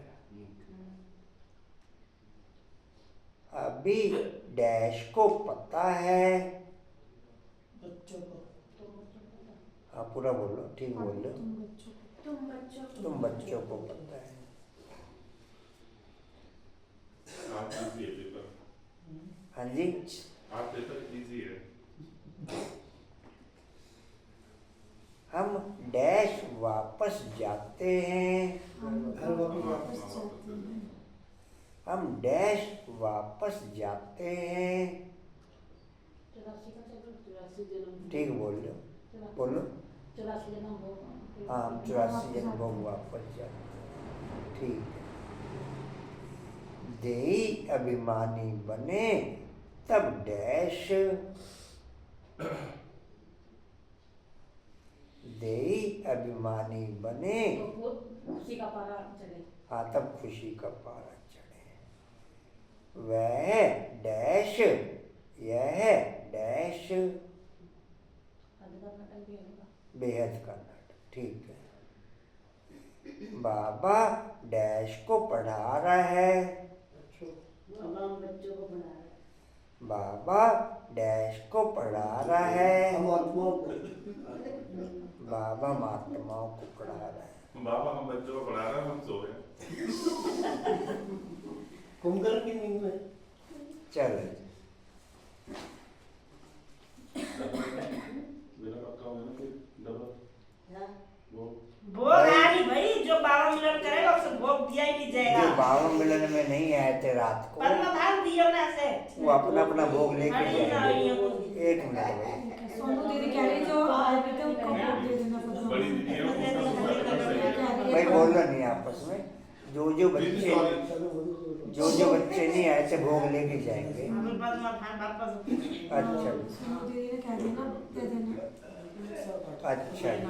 अभी डैश को पता है, बच्चों को हाँ पूरा बोलो, ठीक बोल रहे हो, तुम बच्चों तुम बच्चों को पता है। आज इजी है पेपर। हाँ जी, आज पेपर इजी है। हम डैश वापस जाते हैं, घर वापस जाते हैं। हम डैश वापस जाते हैं। 84 का चक्र। 84 जन्म। ठीक बोल रहे हो, बोलो। 84 जन्म हो। हाँ हम 84 जन्म भोग वापस जाते हैं, ठीक है। देई अभिमानी बने तब डैश, देई अभिमानी बने, तो वो खुशी का पारा चढ़े। हाँ तब खुशी का पारा चढ़े। वह डैश, यह डैश अधिकार नाटक भी होगा। बेहद का नाटक, ठीक है। बाबा डैश को पढ़ा रहा है, बाबा हम बच्चों को पढ़ा रहे हैं। बाबा डैश को पढ़ा रहा है, हम आत्माओं को बाबा महात्माओं को पढ़ा रहा है। बाबा हम बच्चों को पढ़ा रहे हैं, हम सो गए। कुंभकर्ण की नींद में चलो मेरा पक्का हो गया ना फिर डबल हाँ। वो भोग आनी भाई, जो बाबा मिलन करेगा उसे भोग दिया ही नहीं जो जाएगा। बाबा मिलन में नहीं आए थे रात को, परमाधान दियो ना से। वो अपना अपना भोग लेके अरे जाएंगे। नहीं, नहीं, एक मिनट भाई, सोनू दीदी कह रही जो आए थे उनको वोट दे देना पड़ेगा। बड़ी दीदी है, उसका सब भाई बोलो नहीं आपस में। जो बच्चे, जो बच्चे नहीं आए थे भोग लेके जाएंगे। अभी बाद में वापस। अच्छा सोनू दीदी ने कह देना दे देना। अच्छा जी।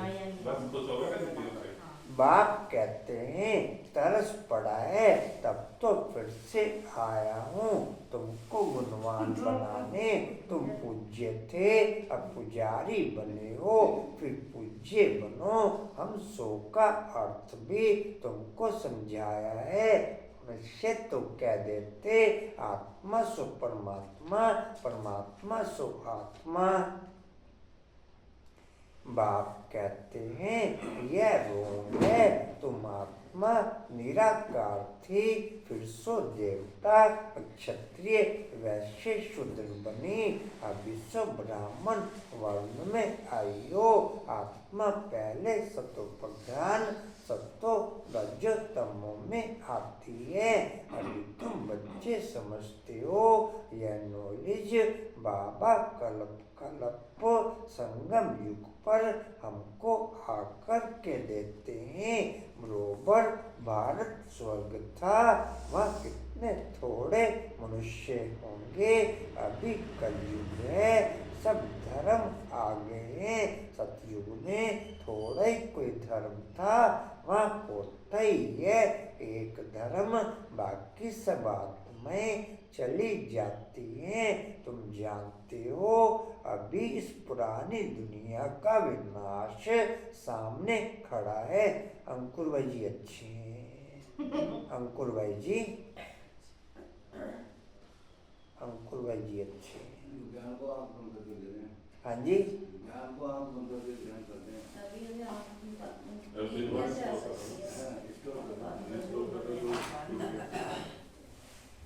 बस कुछ हो गया ना दीदी से। बाप कहते हैं तरस पड़ा है तब तो फिर से आया हूँ तुमको गुणवान बनाने। तुम पूज्य थे अब पुजारी बने हो, फिर पूज्य बनो। हम सो का अर्थ भी तुमको समझाया है। वैसे तो कह देते आत्मा सो परमात्मा, परमात्मा सो आत्मा। बाप कहते हैं यह रोग है, तुम आत्मा निराकार थी, फिर सो देवता क्षत्रिय वैश्य शूद्र बनी, अभी सो ब्राह्मण वर्ण में आई हो। आत्मा पहले सतो प्रधान सतो रजो तमो में आती है। अभी तुम बच्चे समझते हो यह नॉलेज बाबा कल्प संगम युग पर हमको आकर के देते हैं। बरोबर भारत स्वर्ग था, वह कितने थोड़े मनुष्य होंगे। अभी कलयुग है, सब धर्म आ गए हैं। सतयुग में थोड़ा ही कोई धर्म था, वह होता ही है एक धर्म, बाकी सब आत्मा समय चली जाती हैं। तुम जानते हो अभी इस पुरानी दुनिया का विनाश सामने खड़ा है। अंकुर भाई जी अच्छे हैं, अंकुर भाई जी, अंकुर भाई जी अच्छे हैं। ज्ञान को आप बंद करके दे रहे हैं। हाँ जी, ज्ञान को आप बंद करके ग्रहण करते हैं। अभी अभी आप अभी कैसे आ सकती है? हाँ, स्टोर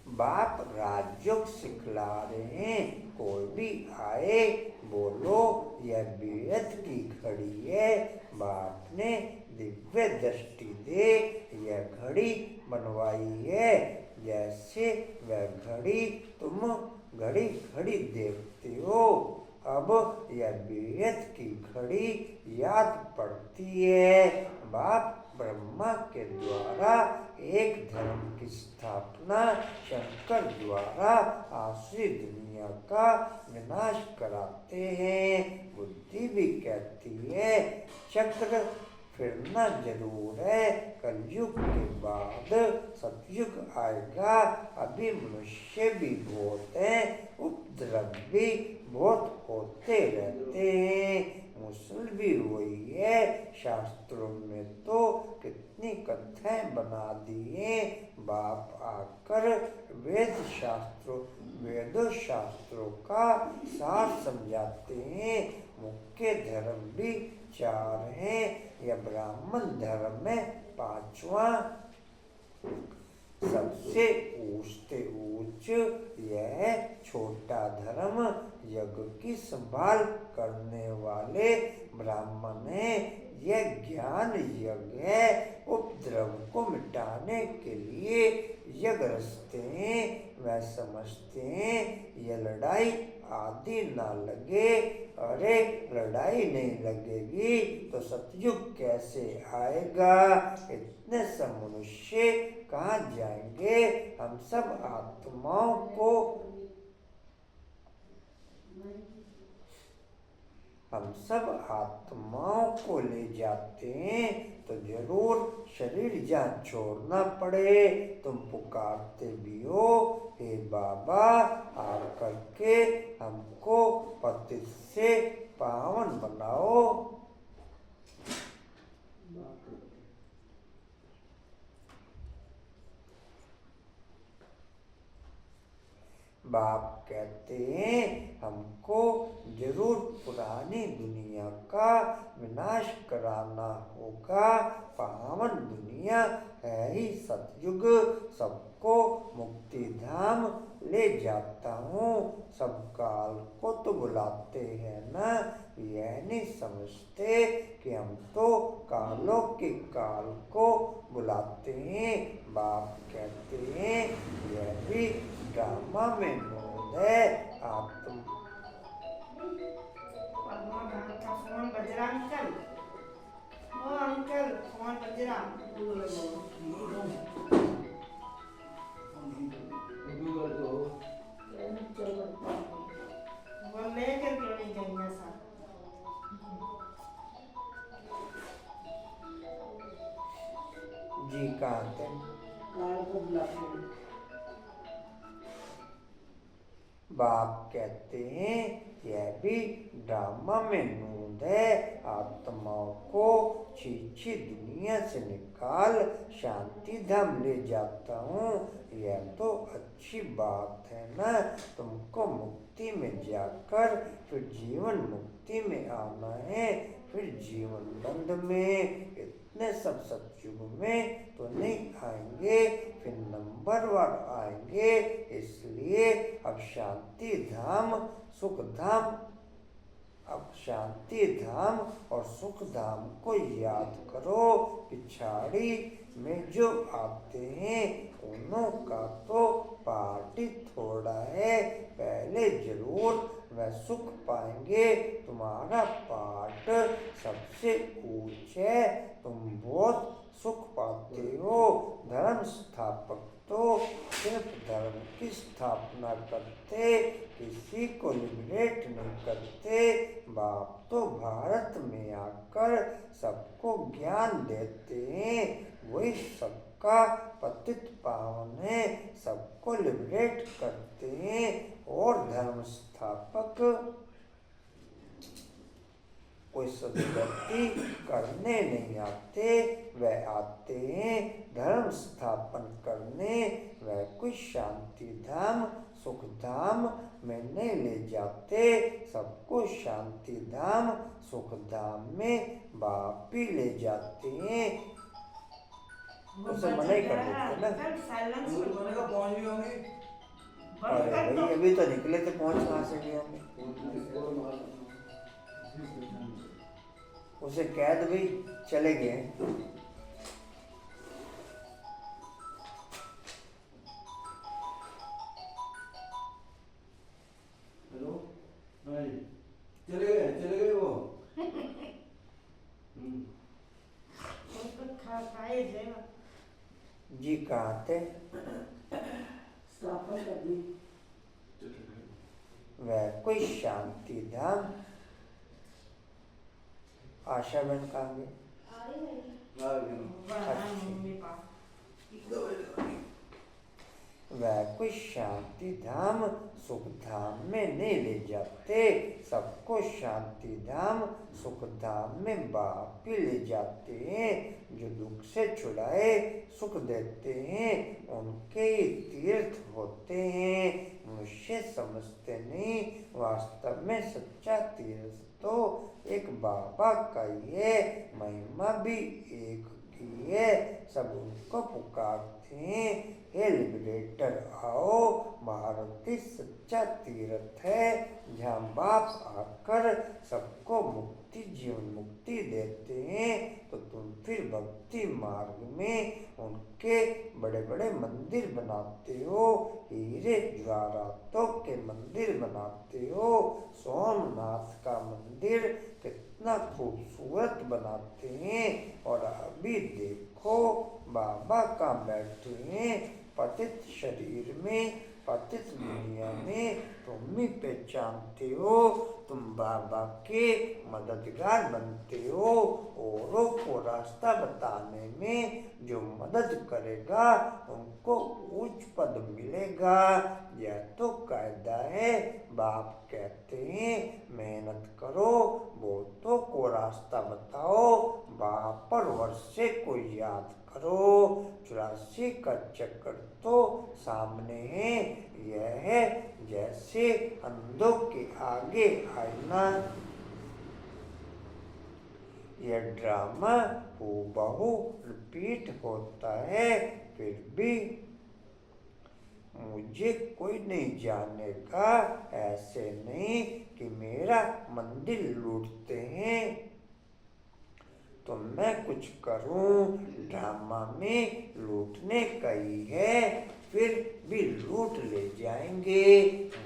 बाप राजयोग सिखला रहे हैं। कोई भी आए बोलो यह बेहद की घड़ी है। बाप ने दिव्य दृष्टि दे यह घड़ी बनवाई है। जैसे वह घड़ी तुम घड़ी घड़ी देखते हो, अब यह बेहद की घड़ी याद पड़ती है। बाप ब्रह्मा के द्वारा एक धर्म की स्थापना, शंकर द्वारा आसुरी दुनिया का विनाश कराते हैं। बुद्धि भी कहती है चक्र फिरना जरूर है। कलयुग के बाद सतयुग आएगा। अभी मनुष्य भी बहुत हैं, उपद्रव भी बहुत होते रहते हैं। मुसल भी हुई है। शास्त्रों में तो कितनी कथाएं बना दी हैं। बाप आकर वेदों शास्त्रों का सार समझाते हैं। मुख्य धर्म भी 4 हैं। यह ब्राह्मण धर्म है 5वां। सबसे ऊंचते ऊंच यह छोटा धर्म यज्ञ की संभाल करने वाले ब्राह्मण है। यह ज्ञान यज्ञ है। उपद्रव को मिटाने के लिए यज्ञ रचते हैं। वह समझते हैं यह लड़ाई आदि ना लगे। अरे लड़ाई नहीं लगेगी तो सतयुग कैसे आएगा। इतने सब मनुष्य कहाँ जाएंगे। हम सब आत्माओं को ले जाते हैं तो जरूर शरीर जान छोड़ना पड़े। तुम पुकारते भी हो हे बाबा आ करके हमको पतित से पावन बनाओ। बाप कहते हैं हमको जरूर पुरानी दुनिया का विनाश कराना होगा। पावन दुनिया है ही सतयुग। सबको मुक्ति धाम ले जाता हूँ। सब काल को तो बुलाते हैं ना। यह नहीं समझते कि हम तो कालों के काल को बुलाते हैं। बाप कहते हैं यह भी ड्रामा में मोद है। आत्म फोन बज रहा अंकल। ओ अंकल फोन बज रहा। वो लेकर क्यों नहीं गई है साथ। जी कहाँ थे। काल को बुलाते हैं। बाप कहते हैं यह भी ड्रामा में नूंद है। आत्माओं को छीछी दुनिया से निकाल शांति धाम ले जाता हूँ। यह तो अच्छी बात है ना। तुमको मुक्ति में जाकर फिर जीवन मुक्ति में आना है, फिर जीवन बंध में। इतने सब सतयुग में तो नहीं आएंगे, फिर नंबरवार आएंगे। इसलिए अब शांति धाम सुख धाम, अब शांति धाम और सुख धाम को याद करो। पिछाड़ी में जो आते हैं उनों का तो पार्टी थोड़ा है। पहले जरूर वह सुख पाएंगे। तुम्हारा पाठ सबसे ऊंच है। तुम बहुत सुख पाते हो। धर्म स्थापक तो सिर्फ धर्म की स्थापना करते, किसी को लिबरेट नहीं करते। बाप तो भारत में आकर सबको ज्ञान देते हैं। वही सबका का पतित पावन है, सबको लिबरेट करते हैं और धर्म स्थापक कोई सदव्यक्ति करने नहीं आते, वह आते हैं धर्म स्थापन करने। वह कोई शांति धाम सुख धाम में नहीं ले जाते, सबको शांति धाम सुख धाम में बाप ही ले जाते हैं। उसे मना ही कर देते ना। मैंने कहा पहुंच गए होंगे। अरे भाई अभी तो निकले थे, पहुंच कहाँ से गए होंगे। उसे कह दो भाई चले गए। हेलो चले गए वो। खाए जाएगा जी कहाँ थे? स्थापना करनी। वह कोई शांति धाम। आशा बहन कहाँ गई? मम्मी पापा वह कोई शांति धाम सुख धाम में नहीं ले जाते, सबको शांति धाम सुख धाम में बाप ही ले जाते हैं। जो दुख से छुड़ाए सुख देते हैं उनके ही तीर्थ होते हैं। मनुष्य समझते नहीं, वास्तव में सच्चा तीर्थ तो एक बाबा का ही है, महिमा भी एक की है। सब उनको पुकारते हैं, हे लिबरेटर आओ। भारत ही सच्चा तीर्थ है जहाँ बाप आकर सबको मुक्ति जीवन मुक्ति देते हैं। तो तुम फिर भक्ति मार्ग में उनके बड़े बड़े मंदिर बनाते हो, हीरे ज्वारातों के मंदिर बनाते हो। सोमनाथ का मंदिर कितना खूबसूरत बनाते हैं। और अभी देखो बाबा का बैठे हैं पतित शरीर में, पतित दुनिया में। तुम ही पहचानते हो, तुम बाबा के मददगार बनते हो। औरों को रास्ता बताने में जो मदद करेगा उनको उच्च पद मिलेगा। यह तो कायदा है। बाप कहते हैं मेहनत करो, बहुतों को रास्ता बताओ, बाप पर वर्षे को याद करो। 84 का चक्कर तो सामने है। यह है जैसे अंधों के आगे आईना। यह ड्रामा हूबहू रिपीट होता है, फिर भी मुझे कोई नहीं जानेगा। ऐसे नहीं कि मेरा मंदिर लूटते हैं तो मैं कुछ करूं। ड्रामा में लूटने का ही है, फिर भी लूट ले जाएंगे।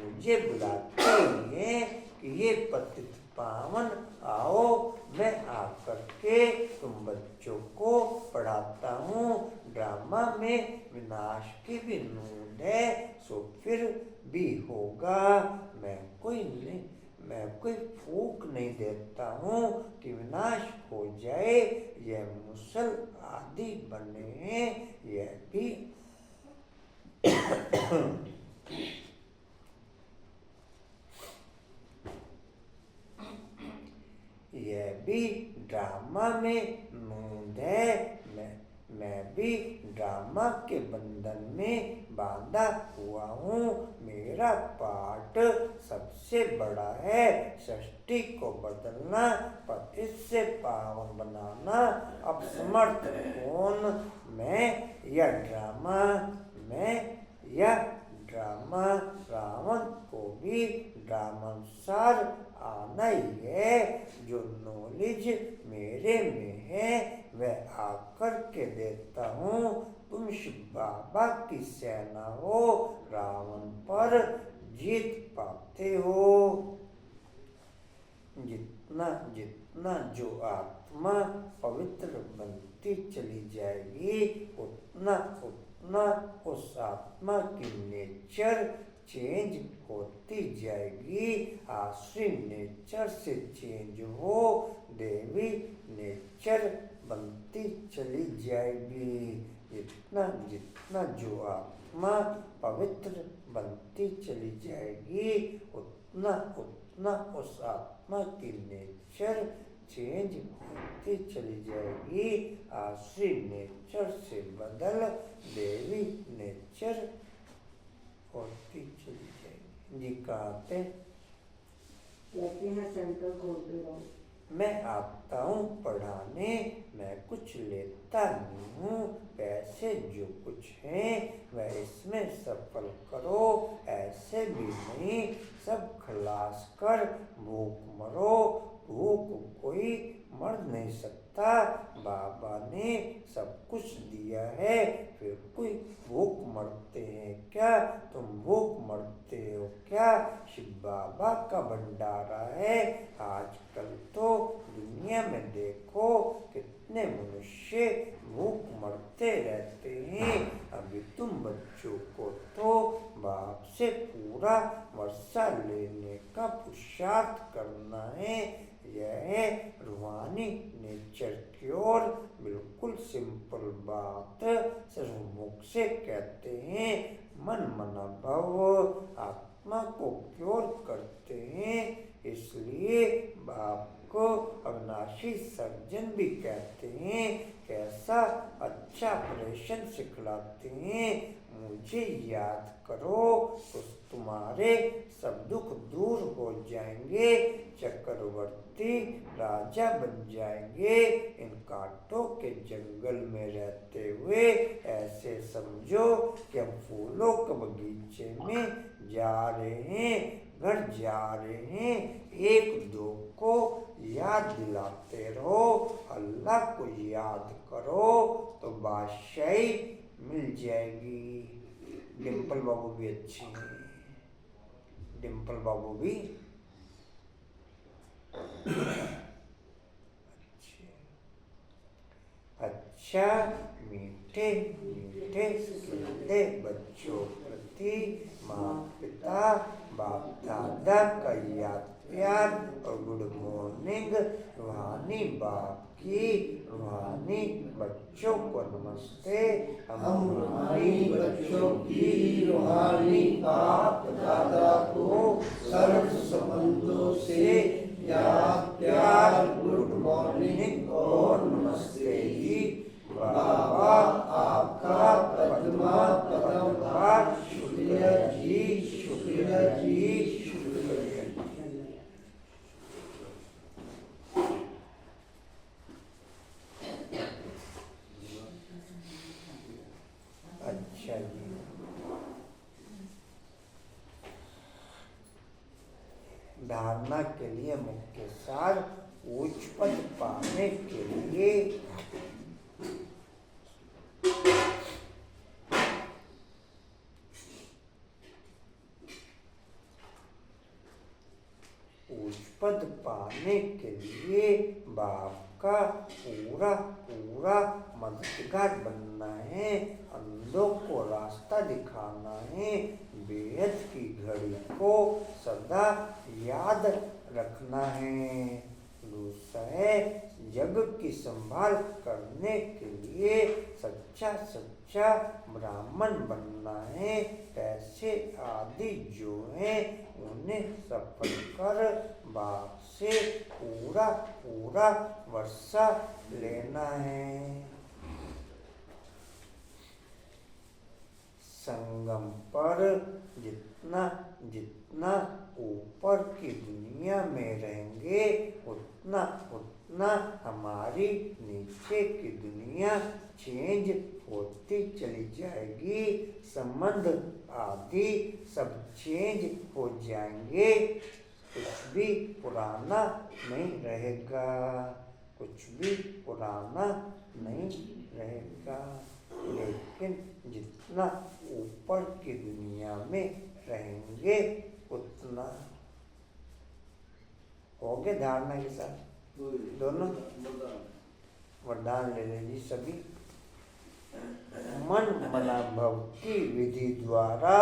मुझे बुलाते ही हैं कि ये पतित पावन आओ, मैं आकर के तुम बच्चों को पढ़ाता हूँ। ड्रामा में विनाश की भी नूंद है, सो फिर भी होगा। मैं कोई फूक नहीं देता हूँ कि विनाश हो जाए। यह मुसल आदि बने हैं, यह भी यह भी ड्रामा में नूंद है। मैं भी ड्रामा के बंधन में बांधा हुआ हूँ। मेरा पाठ सबसे बड़ा है, सृष्टि को बदलना, पतित से पावन बनाना। अब समर्थ कौन, मैं या ड्रामा? मैं या ड्रामा? रावण को भी ड्रामानुसार आना ही है। जो नॉलेज मेरे में है वह आकर के देता हूँ। तुम शिव बाबा की सेना हो, रावण पर जीत पाते हो। जितना जितना जो आत्मा पवित्र बनती चली जाएगी, उतना उतना उस आत्मा की नेचर चेंज होती जाएगी। आश्री नेचर से चेंज हो, देवी नेचर बनती चली जाएगी। जितना जितना जो आत्मा पवित्र बनती चली जाएगी उतना उतना उस आत्मा की नेचर चेंज होती चली जाएगी। आसुरी नेचर से बदल देवी नेचर होती चली जाएगी। जी कहाँ पे? कहते हैं सेंटर खोलते रहो। मैं आता हूँ पढ़ाने, मैं कुछ लेता नहीं हूँ, पैसे जो कुछ हैं वह इसमें सफल करो, ऐसे भी नहीं सब खलास कर भूख मरो। भूख कोई मर नहीं सकता, बाबा ने सब कुछ दिया है, फिर कोई भूख मरते हैं क्या? तुम भूख मरते हो क्या? शिव बाबा का भंडारा है। आजकल तो दुनिया में देखो कितने मनुष्य भूख मरते रहते हैं। अभी तुम बच्चों को तो बाप से पूरा वर्षा लेने का पुरुषार्थ करना है। यह है रूहानी नेचर की ओर बिल्कुल सिंपल बात सर्वमुख से कहते हैं। मन मना भव आत्मा को क्योर करते हैं, इसलिए बाप को अविनाशी सर्जन भी कहते हैं। कैसा अच्छा ऑपरेशन सिखलाते हैं। मुझे याद करो तो तुम्हारे सब दुख दूर हो जाएंगे, चक्रवर्ती राजा बन जाएंगे। इन कांटों के जंगल में रहते हुए ऐसे समझो कि हम फूलों के बगीचे में जा रहे हैं, घर जा रहे हैं। एक दो को याद दिलाते रहो, अल्लाह को याद करो तो बादशाही मिल जाएगी। डिम्पल बाबू भी अच्छे हैं, डिम्पल बाबू भी अच्छे। अच्छा मीठे मीठे खिलते बच्चों प्रति माँ पिता बाप दादा का याद प्यार और गुड मॉर्निंग। रूहानी बाप की रूहानी बच्चों को नमस्ते। हम रूहानी बच्चों की रूहानी बाप दादा को सर्व संबंधों से याद प्यार गुड मॉर्निंग और नमस्ते जी। बाबा आपका पद्मा पद्मपाद शुक्रिया जी, शुक्रिया जी, शुक्रिया। अच्छा जी, धारणा के लिए मुख्य सार उच्च पद पाने के लिए उच्च पद पाने के लिए बाप का पूरा पूरा मददगार बनना है, अंधों को रास्ता दिखाना है, बेहद की घड़ी को सदा याद रखना है। दूसरा है जग की संभाल करने के लिए सच्चा सच्चा ब्राह्मण बनना है। पैसे आदि जो हैं उन्हें सफल कर बाप से पूरा पूरा वर्षा लेना है। संगम पर जितना जितना ऊपर की दुनिया में रहेंगे उतना उतना हमारी नीचे की दुनिया चेंज होती चली जाएगी। संबंध आदि सब चेंज हो जाएंगे, कुछ भी पुराना नहीं रहेगा, कुछ भी पुराना नहीं रहेगा। लेकिन जितना ऊपर की दुनिया में रहेंगे उतना हो गए। धारणा के साथ दोनों वरदान ले लें जी सभी। मन मना भव की विधि द्वारा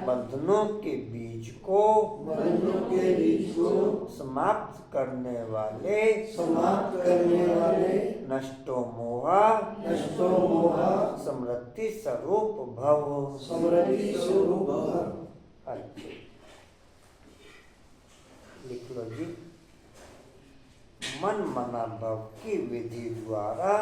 बंधनों के बीज को समाप्त करने वाले नष्टो मोहा समृद्धि स्वरूप भव। अच्छा लिख लो जी। मन मना भव की विधि द्वारा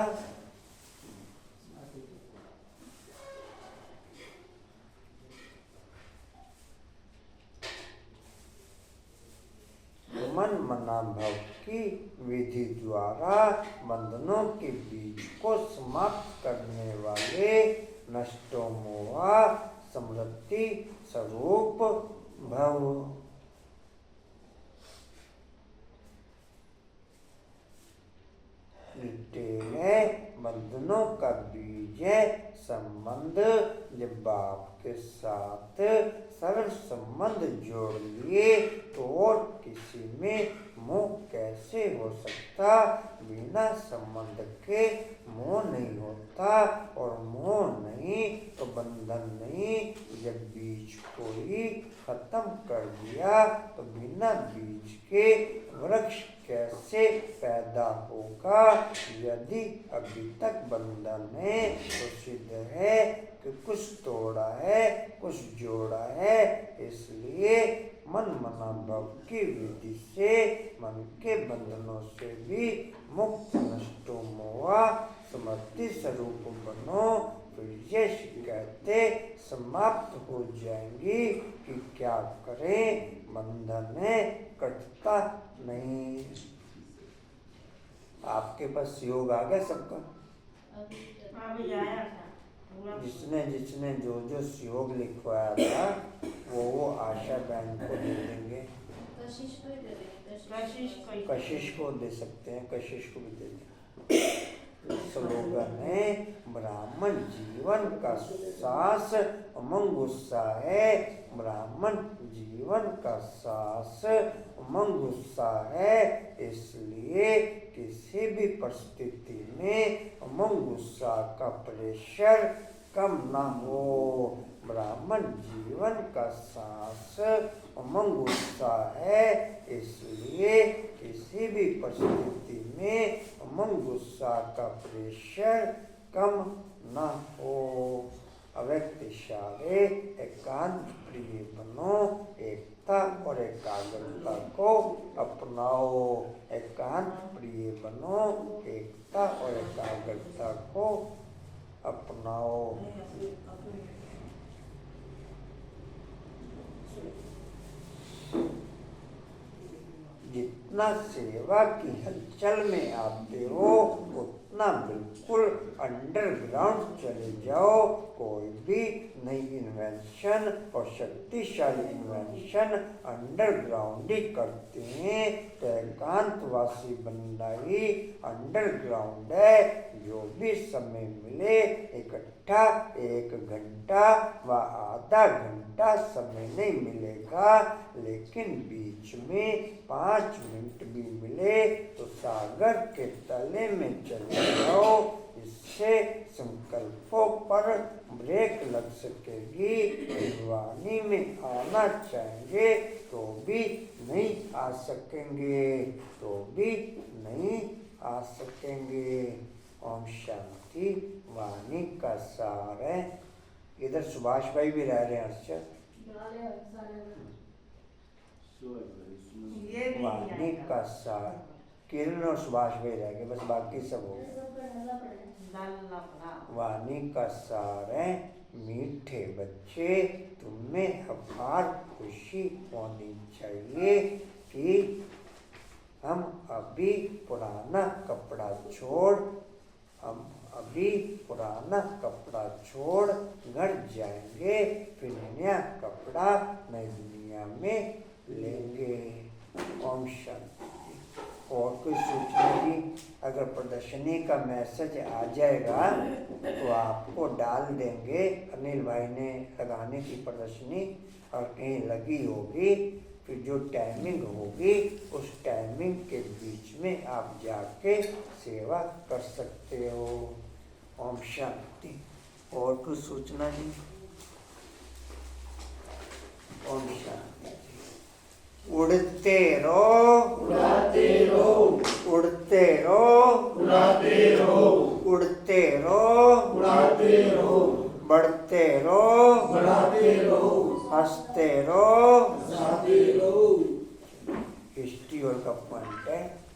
मन मना भव की विधि द्वारा बंधनों के बीज को समाप्त करने वाले नष्टो मोहा समृद्धि स्वरूप भव। है बंधनों का बीज है संबंध। जब बाप के साथ सरल संबंध जोड़ लिए तो और किसी में मोह कैसे हो सकता। बिना संबंध के मोह नहीं होता और मोह नहीं तो बंधन नहीं। जब बीज को ही खत्म कर दिया तो बिना बीज के वृक्ष कैसे पैदा होगा। यदि अभी तक बंधन है तो सिद्ध है कि कुछ तोड़ा है कुछ जोड़ा है। इसलिए मन मना भव की विधि से मन के बंधनों से भी मुक्त नष्टो मोहा समृद्धि स्वरूप बनो। फिर ये कहते समाप्त हो जाएंगी कि क्या करें बंधन है कटता नहीं। आपके पास योग आ गया सबका। अभी आया था पूरा। जिसने जिसने जो जो योग लिखवाया था वो आशा बहन को दे देंगे। कशिश को ही दे देंगे। कशिश को दे सकते हैं कशिश को भी दे देंगे। स्लोगन है ब्राह्मण जीवन का सास उमंग उत्साह है। ब्राह्मण जीवन का सास उमंग उत्साह है। इसलिए किसी भी परिस्थिति में उमंग उत्साह का प्रेशर कम ना हो। ब्राह्मण जीवन का सास उमंग उत्साह है। इसलिए किसी भी परिस्थिति में उमंग उत्साह का प्रेशर कम ना हो। अव्यक्तिशाले एकांत प्रिय बनो। एकता और एकाग्रता को अपनाओ। एकांत प्रिय बनो एकता और एकाग्रता को अपनाओ। जितना सेवा की हलचल में आते हो उतना बिल्कुल अंडरग्राउंड चले जाओ। कोई भी नई इन्वेंशन और शक्तिशाली इन्वेंशन अंडरग्राउंड ही करते हैं। तो एकांतवासी बनना ही अंडरग्राउंड है। जो भी समय मिले इकट्ठा 1 घंटा व आधा घंटा समय नहीं मिलेगा लेकिन बीच में 5 मिनट भी मिले तो सागर के तले में चले जाओ। इससे संकल्पों पर ब्रेक लग सकेगी। वाणी में आना चाहेंगे तो भी नहीं आ सकेंगे आ सकेंगे। ओम शांति। वाणी का सार है। इधर सुभाष भाई भी रह रहे हैं अर्चना। वाणी का सार किरण और सुभाष भाई रह गए बस बाकी सब हो गए। वाणी का सार है मीठे बच्चे तुम्हें अपार खुशी होनी चाहिए कि हम अभी पुराना कपड़ा छोड़ घर जाएंगे फिर नया कपड़ा नई दुनिया में लेंगे। ओम शांति। और कोई सूचना की अगर प्रदर्शनी का मैसेज आ जाएगा तो आपको डाल देंगे। अनिल भाई ने लगाने की प्रदर्शनी और कहीं लगी होगी कि जो टाइमिंग होगी उस टाइमिंग के बीच में आप जाके सेवा कर सकते हो। ओम शांति। और कुछ सूचना जी? ओम शांति। उड़ते रहो, उड़ाते रहो, उड़ते रहो, उड़ाते रहो, उड़ते रहो, उड़ाते रहो, बढ़ते रहो, बढ़ाते रहो, हंसते रहो। हंसाते रहो। हिस्ट्री और का पॉइंट है